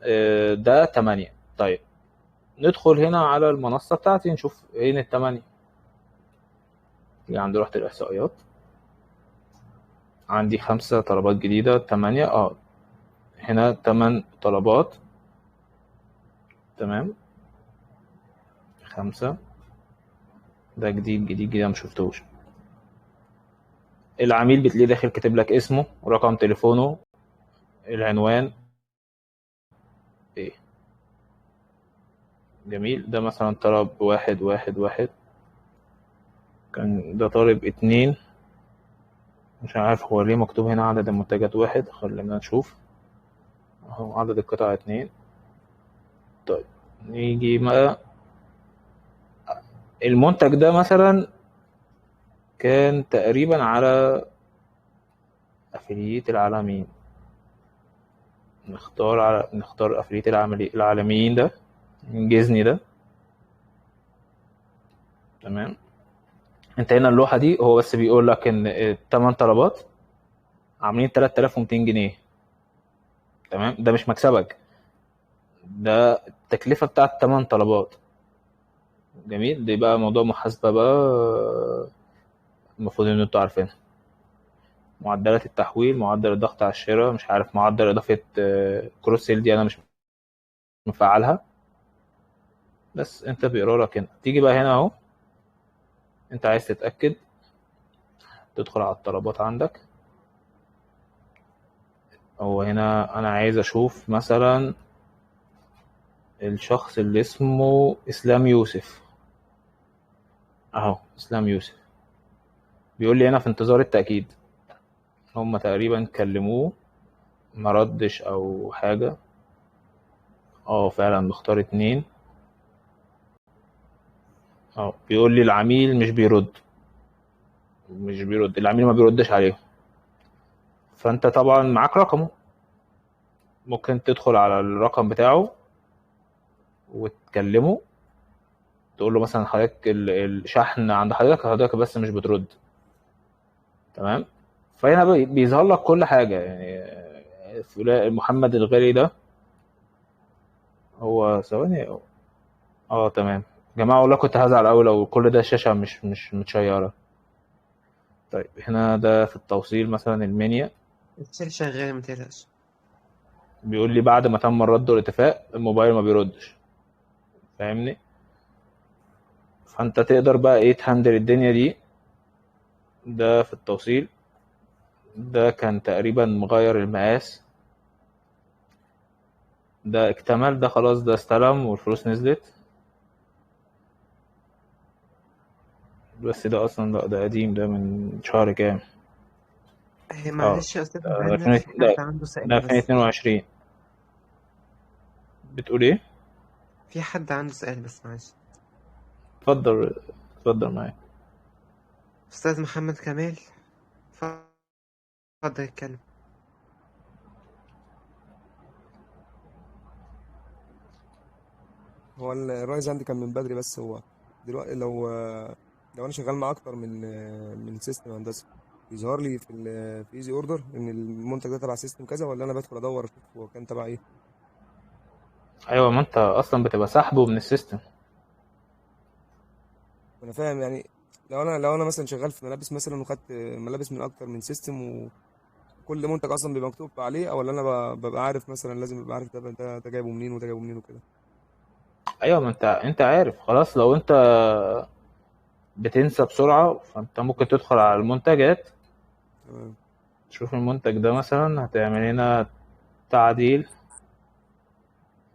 ده 8. طيب ندخل هنا على المنصه بتاعتي نشوف ايه ال8. عندي رحت الاحصائيات، عندي 5 طلبات جديده، 8 هنا 8 طلبات. تمام، 5. ده جديد جديد جديد مشوفتوش. العميل بتلاقيه داخل كاتب لك اسمه ورقم تليفونه، العنوان ايه. جميل، ده مثلا طلب 111، كان ده طالب 2. مش عارف هو ليه مكتوب هنا عدد المنتجات 1، خلينا نشوف اهو عدد القطع 2. طيب نيجي بقى، المنتج ده مثلا كان تقريبا على افلييت العالمين، نختار افلييت العالميين، ده انجزني ده. تمام، انت هنا اللوحة دي هو بس بيقول لك ان 8 طلبات عاملين 3200 جنيه. تمام، ده مش مكسبك، ده التكلفة بتاعت 8 طلبات. جميل، دي بقى موضوع محاسبة بقى، المفروض ان انتوا عارفينها. معدلات التحويل، معدل الضغط على الشراء، مش عارف معدل اضافة كروس سيل، دي انا مش مفعلها، بس انت بيقرا لك هنا. تيجي بقى هنا اهو، انت عايز تتأكد، تدخل على الطلبات عندك. هو هنا انا عايز اشوف مثلا الشخص اللي اسمه اسلام يوسف، اهو اسلام يوسف، بيقول لي هنا في انتظار التأكيد. هم تقريبا كلموه ما ردش او حاجة. فعلا مختار 2. بيقول لي العميل مش بيرد، العميل ما بيردش عليه. فانت طبعا معاك رقمه، ممكن تدخل على الرقم بتاعه وتكلمه، تقول له مثلا حضرتك الشحن عند حضرتك بس مش بترد. تمام، فهنا بيظهر لك كل حاجة يعني. محمد الغالي ده، هو ثواني. تمام يا جماعة، والله كنت هزعل أوي لو كل ده الشاشة مش متشيرة. طيب هنا ده في التوصيل مثلا المنيا، الشاشة شغالة متقلقش. بيقول لي بعد ما تم الرد والاتفاق الموبايل ما بيردش. فاهمني؟ فانت تقدر بقى ايه تهندل الدنيا دي. ده في التوصيل، ده كان تقريبا مغير المقاس، ده اكتمل، ده خلاص ده استلم والفلوس نزلت. بس ده اصلا لا، ده قديم، ده من شهر كام؟ اه معلش يا أستاذ ده مهند، في حد عنده ده سؤال بس. 2022. بتقول ايه؟ في حد عنده سؤال بس، معلش. اتفضل، اتفضل معايا. أستاذ محمد كمال، اتفضل اتكلم. هو الرايز عندي كان من بدري، بس هو دلوقتي لو انا شغال مع اكتر من سيستم هندسي، يظهر لي في ايزي اوردر ان المنتج ده تبع سيستم كذا، ولا انا بدخل ادور اشوف هو كان تبع ايه؟ ايوه، ما انت اصلا بتبقى سحبه من السيستم. انا فاهم يعني. لو انا مثلا شغال في ملابس مثلا، وخدت ملابس من اكتر من سيستم، وكل منتج اصلا بيبقى مكتوب عليه، او انا ببقى عارف مثلا، لازم ابقى عارف ده جايبه منين وده جايبه منين وكده. ايوه، ما انت عارف خلاص. لو انت بتنسى بسرعة، فانت ممكن تدخل على المنتجات، تمام. تشوف المنتج ده مثلا، هتعمل هنا تعديل،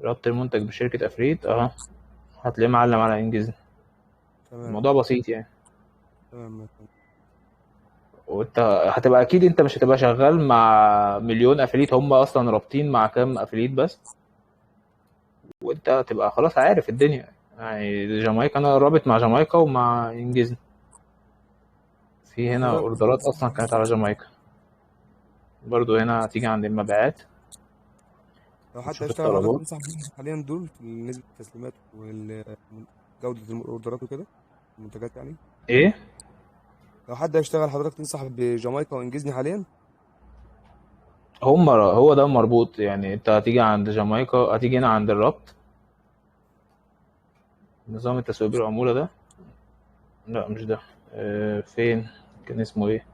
ربط المنتج بشركة افريد اهو، هتلاقيه معلم على انجاز. تمام. الموضوع بسيط يعني. تمام. وانت هتبقى اكيد انت مش هتبقى شغال مع مليون افليت، هم اصلا رابطين مع كام افليت بس، وانت هتبقى خلاص عارف الدنيا. يعني جامايكا انا رابط مع جامايكا ومع انجاز، في طب هنا حضرتك اوردرات اصلا كانت على جامايكا. برضو هنا هتيجي عند المبيعات لو حد وتشوف هيشتغل، حضرتك الطلبات. تنصح بيه حاليا دول في نسبة التسليمات وجودة الأوردرات وكده، المنتجات يعني؟ ايه؟ لو حد هيشتغل، حضرتك تنصح بجامايكا وإنجزني حاليا؟ هو ده مربوط يعني. انت هتيجي عند جامايكا، هتيجي هنا عند الربط، نظام التسويق بالعمولة ده. لا مش ده. فين كان اسمه ايه؟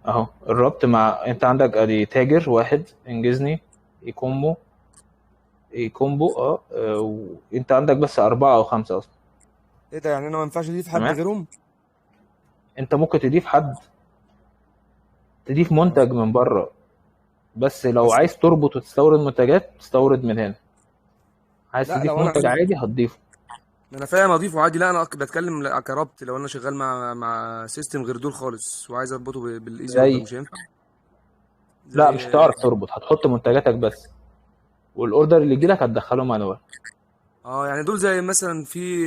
اهو الربط مع، انت عندك ادي تاجر واحد انجزني، ايكومبو، وانت عندك بس 4 أو 5 اصلا. إيه ده؟ يعني أنا ما ينفعش أضيف حد تمام، غيرهم؟ انت ممكن تضيف حد، تضيف آه. منتج من بره، بس لو بس عايز تربط وتستورد منتجات تستورد من هنا، عايز لا، تضيف لو أنا منتج عادي هتضيفه. أنا فاهم أضيفه عادي. لا، أنا بتكلم كربط، لو أنا شغال مع سيستم غير دول خالص، وعايز أربطه بالإيزي أوردر، زي، مش هينفع؟ لا مش زي هتعرف تربط، هتحط منتجاتك بس، والاوردر اللي يجيلك هتدخله مانوال. يعني دول زي مثلا في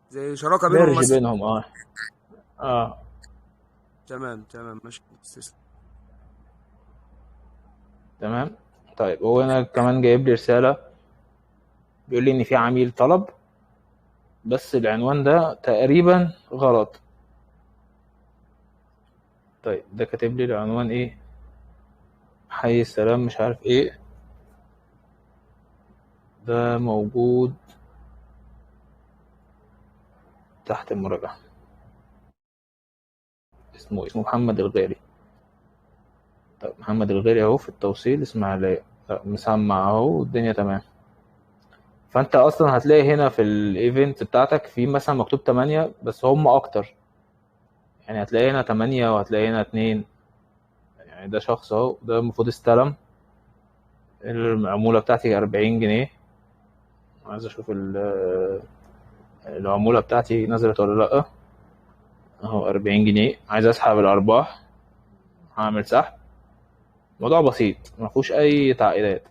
زي شراكة بينهم ميرج مثلا. بينهم اه. تمام. تمام، ماشي، تسلم. تمام. طيب هو انا كمان جايب لي رساله، بيقول لي ان في عميل طلب، بس العنوان ده تقريبا غلط. طيب ده كاتب لي العنوان ايه؟ حي السلام مش عارف ايه، ده موجود تحت المراجعة. اسمه محمد الغالي. طب محمد الغالي اهو في التوصيل اسماعيلية، مسمع اهو والدنيا تمام. فانت اصلا هتلاقي هنا في الايفنت بتاعتك في مثلا مكتوب 8 بس هم اكتر، يعني هتلاقي هنا 8 وهتلاقي هنا 2. يعني ده شخص اهو، ده المفروض استلم. العمولة بتاعتي 40 جنيه. عايز اشوف العمولة بتاعتي نزلت ولا لأ. اهو 40 جنيه. عايز اسحب الارباح، هعمل سحب. موضوع بسيط مفهوش اي تعقيدات.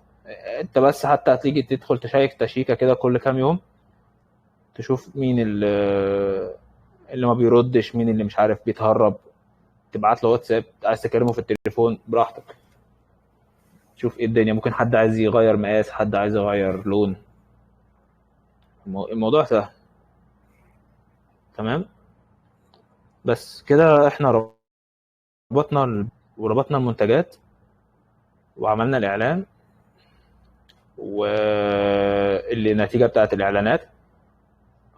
انت بس حتى هتيجي تدخل تشيك تشيكة كده كل كام يوم، تشوف مين اللي ما بيردش، مين اللي مش عارف بيتهرب. تبعت له واتساب، عايز تكلمه في التليفون براحتك. شوف ايه الدنيا، ممكن حد عايز يغير مقاس، حد عايز يغير لون. الموضوع سهل. تمام. بس كده احنا وربطنا المنتجات وعملنا الاعلان واللي النتيجة بتاعت الاعلانات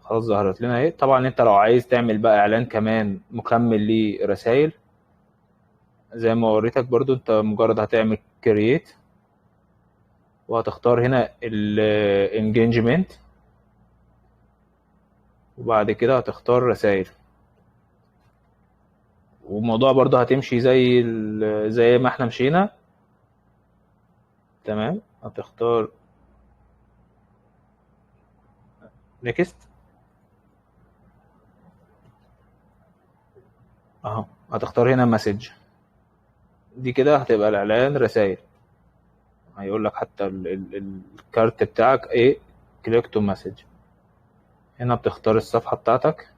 خلاص ظهرت لنا اهي. طبعا انت لو عايز تعمل بقى اعلان كمان مكمل لرسائل زي ما وريتك برضو، انت مجرد هتعمل كرييت وهتختار هنا الانجيجمنت وبعد كده هتختار رسائل. والموضوع برضو هتمشي زي ما احنا مشينا. تمام. هتختار نيكست اهو، هتختار هنا مسج. دي كده هتبقى الاعلان رسائل. هيقول لك حتى الكارت بتاعك ايه، كليك تو مسج. هنا بتختار الصفحة بتاعتك.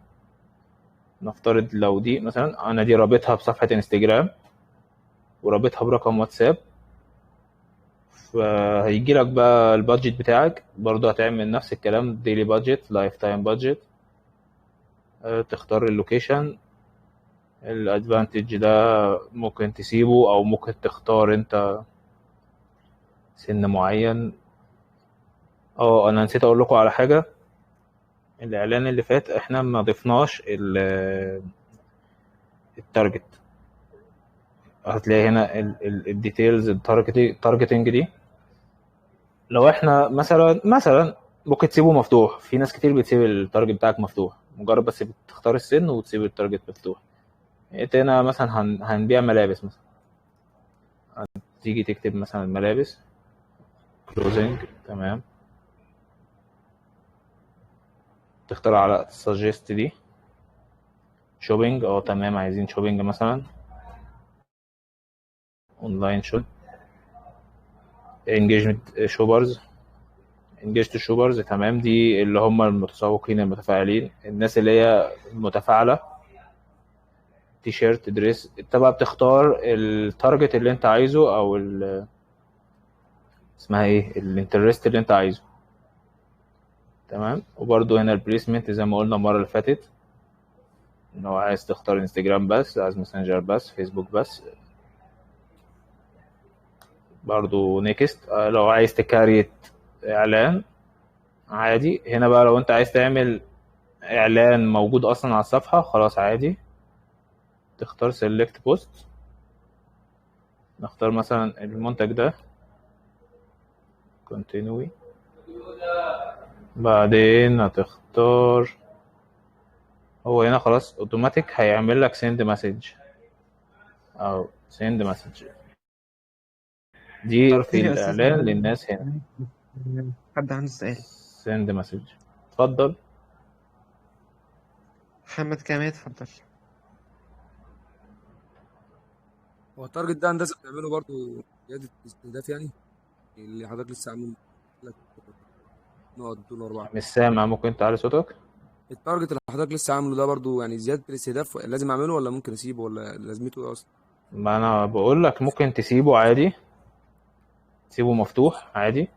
نفترض لو دي مثلا انا دي رابطها بصفحة انستجرام ورابطها برقم واتساب، فهيجي لك بقى البادجت بتاعك. برضو هتعمل نفس الكلام، ديلي بادجت، لايف تايم بادجت. تختار اللوكيشن. الادفانتج ده ممكن تسيبه او ممكن تختار انت سن معين. انا نسيت اقول لكم على حاجة. الاعلان اللي فات احنا ما ضفناش التارجت. هتلاقي هنا الديتيلز التارجتنج دي. لو احنا مثلا ممكن تسيبه مفتوح. في ناس كتير بتسيب التارجت بتاعك مفتوح، مجرد بس بتختار السن وتسيب التارجت مفتوح. انت هنا مثلا هنبيع ملابس مثلا، تيجي تكتب مثلا ملابس كلوزنج. تمام. تختار على سجست دي شوبينج. تمام، عايزين شوبينج مثلا اونلاين شوب. انجيجمنت شوبرز. انجيجت شوبرز. تمام. دي اللي هم المتسوقين المتفاعلين، الناس اللي هي متفاعلة. تي شيرت، دريس. انت بقى بتختار التارجت اللي انت عايزه او اسمها ايه، الانترست اللي انت عايزه. تمام. وبرده هنا البليسمنت زي ما قلنا المرة اللي فاتت، لو عايز تختار انستجرام بس، عايز ماسنجر بس، فيسبوك بس. برضو نيكست. لو عايز تكاريت اعلان عادي. هنا بقى لو انت عايز تعمل اعلان موجود اصلا على الصفحة خلاص عادي، تختار سيلكت بوست. نختار مثلا المنتج ده كونتينوي. بعدين هتختار، هو هنا خلاص اوتوماتيك هيعمل لك سند مسج او سند مسج. دي في تاني يا أستاذ الاعلان للناس هنا. حد عنده سؤال؟ سند مسج. اتفضل. محمد كامل اتفضل. هو التارجت ده هندسه بتعمله برضو زياده استهداف يعني، اللي حضرتك لسه عامل لك نقط دول 4. مش سامع، ممكن تعلي صوتك؟ التارجت اللي حضرتك لسه عامله ده برضو يعني زياده الاستهداف، لازم اعمله ولا ممكن اسيبه ولا لازمته ايه اصلا؟ ما انا بقول لك ممكن تسيبه عادي، تسيبه مفتوح عادي.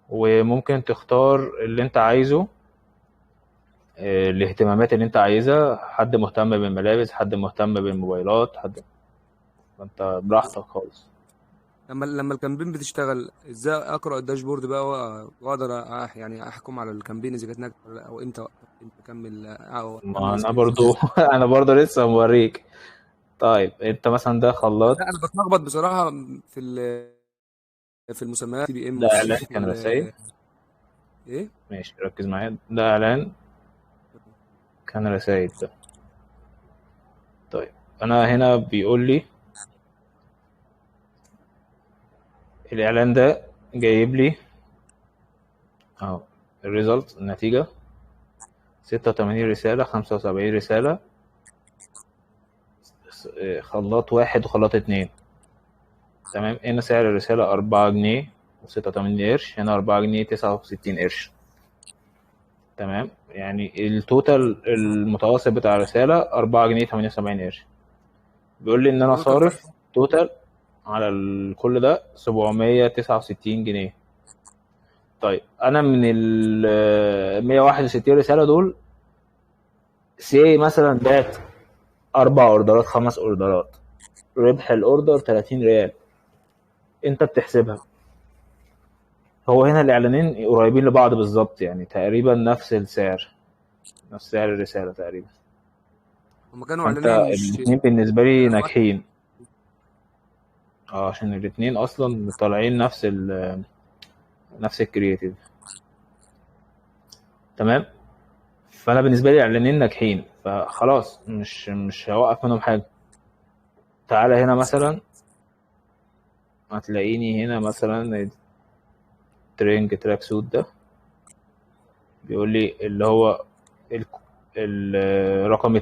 وممكن تختار اللي انت عايزه، الاهتمامات اللي انت عايزها. حد مهتم بالملابس، حد مهتم بالموبايلات، حد. فانت براحتك خالص. لما الكامبين بتشتغل ازاي اقرا الداشبورد بقى واقدر يعني احكم على الكامبين اذا كانت ناجحه ولا لا، او امتى اكمل او ما اكمل انا سكيلز. برضو انا برضو لسه موريك. طيب انت مثلا ده لا خلاط، انا بتلخبط بصراحه في في المسميات تي بي ام ده اعلان كان رسائل. ايه. ماشي ركز معايا، ده اعلان كان رسائل ده. طيب انا هنا بيقول لي الاعلان ده جايب لي اهو الريزلت، النتيجة 86 رسالة، 75 رسالة، خلاط واحد وخلاط اتنين. تمام، هنا سعر الرسالة 4 جنيه و86 قرش، هنا 4 جنيه 69 قرش. تمام، يعني التوتال المتوسط بتاع الرسالة 4 جنيه 78 قرش. بيقول لي إن أنا التوتال كام؟ صارف توتال على كل ده 769 جنيه. طيب أنا من ال 161 رسالة دول سي مثلا بعت 4 أوردرات 5 أوردرات، ربح الأوردر 30 ريال. أنت بتحسبها. هو هنا الإعلانين قريبين لبعض بالظبط، يعني تقريبا نفس السعر، نفس سعر الرسالة تقريبا. هما كانوا فأنت اعلانين مش الاتنين بالنسبة لي اعلان واحد. ناجحين. عشان الاتنين أصلا طالعين نفس الكرياتيف. تمام، فأنا بالنسبة لي الإعلانين ناجحين، فخلاص مش هوقف منهم حاجة. تعالى هنا مثلا، هتلاقيني هنا مثلا الترينج تراك سوت ده بيقول لي اللي هو ال- رقم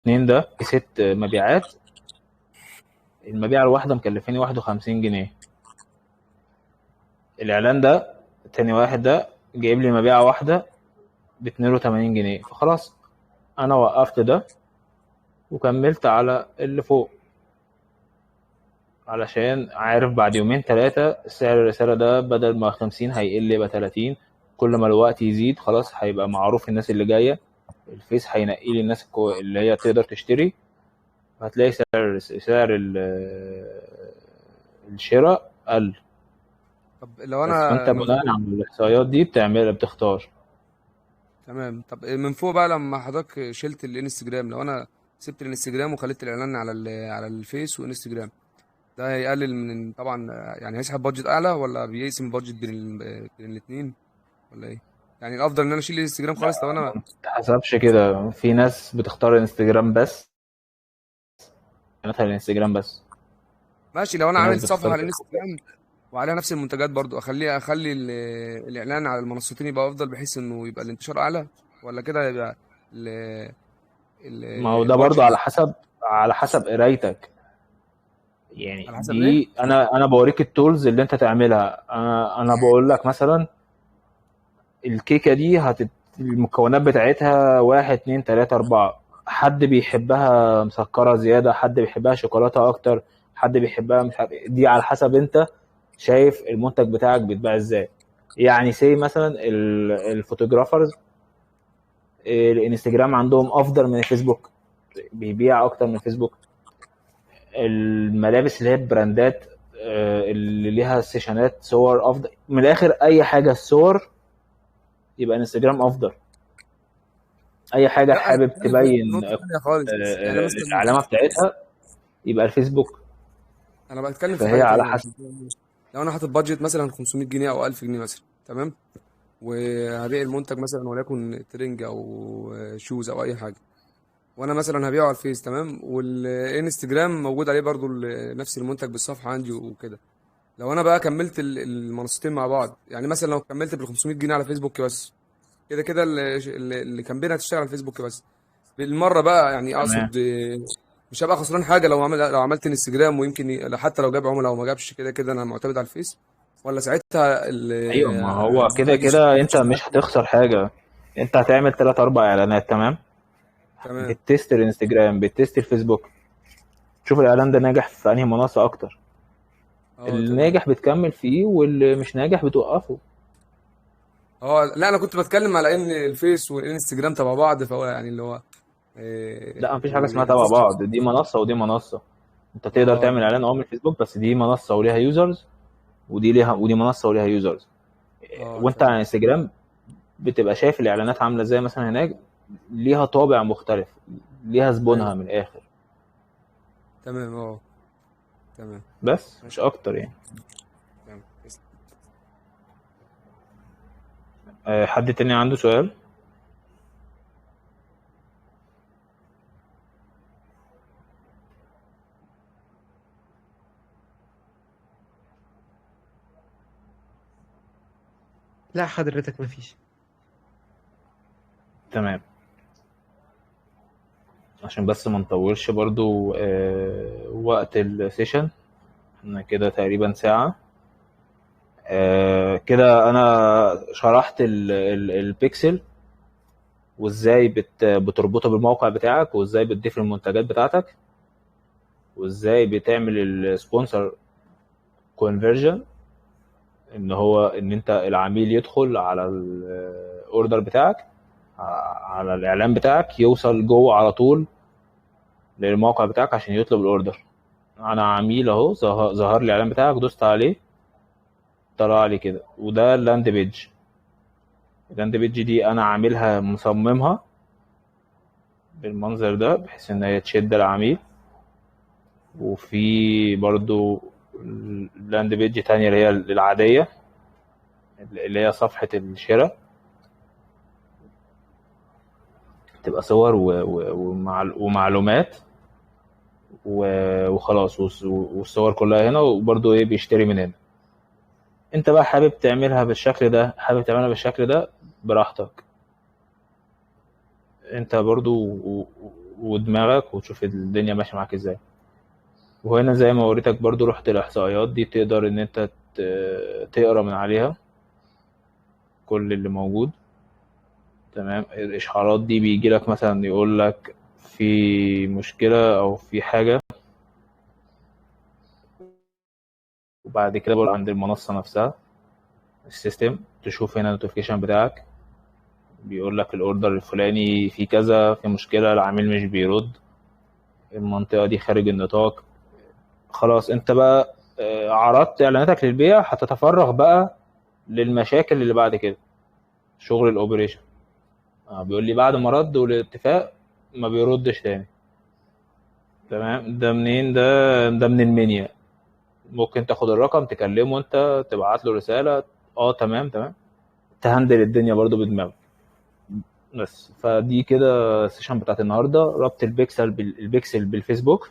2 ده 6 مبيعات، المبيعة الواحدة مكلفاني 51 جنيه. الإعلان ده تاني واحد ده جايب لي مبيعة واحدة ب82 جنيه، فخلاص أنا وقفت ده وكملت على اللي فوق، علشان عارف بعد يومين 3 سعر الرسالة ده بدل ما 50 هيقل يبقى 30. كل ما الوقت يزيد خلاص هيبقى معروف الناس اللي جاية، الفيس هينقي لي الناس اللي هي تقدر تشتري، هتلاقي سعر الشراء قل. طب لو بس فانت انا من بناء فوق. على الاحصائيات دي بتختار. تمام. طب من فوق بقى لما حضرتك شلت الانستجرام، لو انا سبت الانستجرام وخليت الاعلان على على الفيس وانستجرام، ده هيقلل من طبعا، يعني هيسحب بادجت اعلى ولا بيقسم البادجت بين الاثنين ولا ايه؟ يعني الافضل ان انا اشيل الانستجرام خالص لو انا. ما بتتحسبش كده، في ناس بتختار الانستجرام بس، مثلا الانستجرام بس، ماشي. لو انا في ناس عامل صفحه بتختار على فيسبوك الانستجرام بس. وعليها نفس المنتجات برضو، اخلي الاعلان على المنصتين يبقى افضل بحيث انه يبقى الانتشار اعلى، ولا كده يبقى ما هو ده برضو البادجت على حسب قرايتك. يعني على حسب ايه؟ دي انا بوريك التولز اللي انت تعملها. انا بقول لك مثلا الكيكه دي المكونات بتاعتها 1 2 3 4. حد بيحبها مسكره زياده، حد بيحبها شوكولاته اكتر، حد بيحبها مش عارف دي على حسب انت شايف المنتج بتاعك بيتباع ازاي. يعني سي مثلا الفوتوغرافرز الانستجرام عندهم افضل من الفيسبوك، بيبيع اكتر من الفيسبوك. الملابس اللي هي براندات اللي ليها سيشنات صور افضل من الاخر، اي حاجه الصور يبقى انستجرام افضل. اي حاجه لا انا حابب بتكلم في تبين نقطه ثانيه خالص، يعني مثلا العلامه بتاعتها يبقى الفيسبوك. انا بتكلم في فهي حاجه على تانية. حسب. لو انا حاطط بادجت مثلا 500 جنيه او 1000 جنيه مثلا، تمام، وهبيع المنتج مثلا وليكن ترنج او شوز او اي حاجه، وانا مثلا هبيعه على الفيس، تمام، والانستجرام موجود عليه برضو نفس المنتج بالصفحه عندي وكده. لو انا بقى كملت المنصتين مع بعض، يعني مثلا لو كملت بال 500 جنيه على فيسبوك بس، كده كده اللي كامبين هتشتغل على الفيسبوك بس بالمره بقى، يعني تمام. اقصد مش هبقى خسران حاجه لو عملت انستجرام، ويمكن حتى لو جاب عملاء او ما جابش، كده كده انا معتمد على الفيس، ولا ساعتها ايوه، ما هو كده هاجي كده انت مش هتخسر حاجه. انت هتعمل 3 4 اعلانات، تمام، تمام. بتست الانستجرام بتست الفيسبوك، تشوف الاعلان ده ناجح في انهي منصه اكتر. اه تمام. الناجح بتكمل فيه واللي مش ناجح بتوقفه. اه لا انا كنت بتكلم على ان الفيس والانستجرام تبع بعض، فهو يعني اللي هو لا، مفيش حاجه اسمها تبع بعض، دي منصه ودي منصه. انت تقدر اه تعمل اعلان من الفيسبوك، بس دي منصه وليها يوزرز، ودي منصه وليها يوزرز. وانت على تمام انستجرام بتبقى شايف الاعلانات عامله ازاي، مثلا هناك ليها طابع مختلف، ليها زبونها ايوه من الاخر. تمام تمام بس مش ماشي اكتر يعني. تمام. حد تاني عنده سؤال؟ لا حضرتك مفيش. تمام. عشان بس ما نطولش برضو وقت السيشن، احنا كده تقريبا ساعة. كده انا شرحت البيكسل، وازاي بتربطه بالموقع بتاعك، وازاي بتضيف المنتجات بتاعتك، وازاي بتعمل السبونسر كونفرجن، ان انت العميل يدخل على الاوردر بتاعك، على الاعلان بتاعك، يوصل جوه على طول للموقع بتاعك عشان يطلب الاوردر. انا عميل اهو، ظهر لي الاعلان بتاعك، دوست عليه، طلع لي كده. وده اللاند بيج. اللاند بيج دي انا عاملها مصممها بالمنظر ده، بحيث ان هي تشد العميل. وفي برضو لاند بيج تانية اللي هي العادية، اللي هي صفحة الشراء، تبقى صور ومعلومات وخلاص، والصور كلها هنا، وبرضو ايه بيشتري من هنا. انت بقى حابب تعملها بالشكل ده، حابب تعملها بالشكل ده، براحتك انت برضو، ودماغك، وتشوف الدنيا ماشيه معاك ازاي. وهنا زي ما وريتك برضو، رحت الاحصائيات دي، تقدر ان انت تقرا من عليها كل اللي موجود. تمام. الاشعارات دي بيجي لك مثلا يقول لك في مشكله او في حاجه، وبعد كده برضو عند المنصه نفسها السيستم تشوف هنا النوتيفيكيشن بتاعك، بيقول لك الاوردر الفلاني في كذا، في مشكله، العميل مش بيرد، المنطقه دي خارج النطاق. خلاص انت بقى عرضت اعلاناتك للبيع، هتتفرغ بقى للمشاكل اللي بعد كده، شغل الاوبريشن. بيقول لي بعد ما رد والاتفاق ما بيردش تاني. تمام. ده منين؟ ده من المنيا. ممكن تاخد الرقم، تكلمه انت، تبعت له رسالة، تمام تمام، تهندل الدنيا برضو بدماغك. بس فدي كده السيشن بتاعت النهارده، ربط البيكسل بالفيسبوك،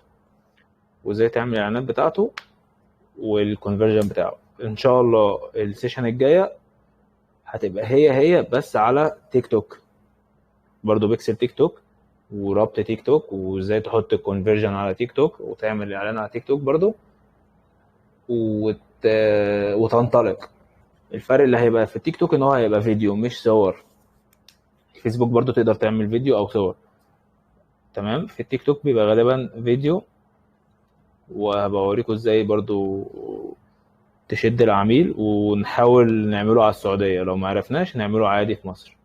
وازاي تعمل الاعلانات بتاعته، والكونفرجن بتاعه. ان شاء الله السيشن الجايه هتبقى هي بس على تيك توك، برضو بيكسل تيك توك، وربط تيك توك، وازاي تحط الكونفرجن على تيك توك، وتعمل اعلان على تيك توك برضو، وت... وتنطلق. الفرق اللي هيبقى في التيك توك ان هو هيبقى فيديو مش صور. فيسبوك برضو تقدر تعمل فيديو او صور. تمام. في التيك توك بيبقى غالبا فيديو، وهبقى اوريكم ازاي برضو تشد العميل، ونحاول نعمله على السعودية، لو ما عرفناش نعمله عادي في مصر.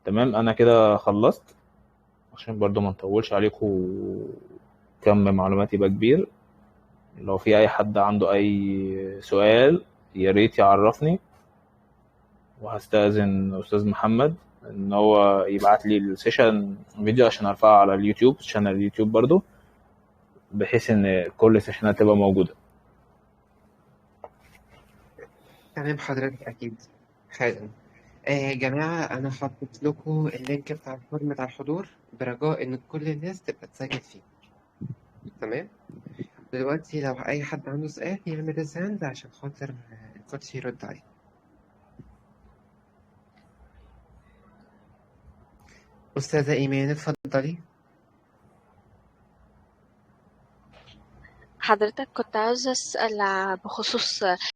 تمام. انا كده خلصت، عشان برضو ما نطولش عليكم، كم معلومات يبقى كبير. لو في اي حد عنده اي سؤال يا ريت يعرفني، وهستأذن استاذ محمد ان هو يبعت لي السيشن فيديو عشان ارفعه على اليوتيوب، شانل اليوتيوب برضو، بحيث ان كل سيشنات تبقى موجودة. تمام حضرتك أكيد. حالا. يا جماعة أنا حطيت لكم اللينك بتاع الفورم بتاع الحضور، برجاء إن كل الناس تبقى تسجل فيه. تمام. دلوقتي لو أي حد عنده سؤال يعمل ريز هاند عشان خاطر الكوتش يرد عليه. أستاذة إيمان اتفضلي. حضرتك كنت عاوزة أسأل بخصوص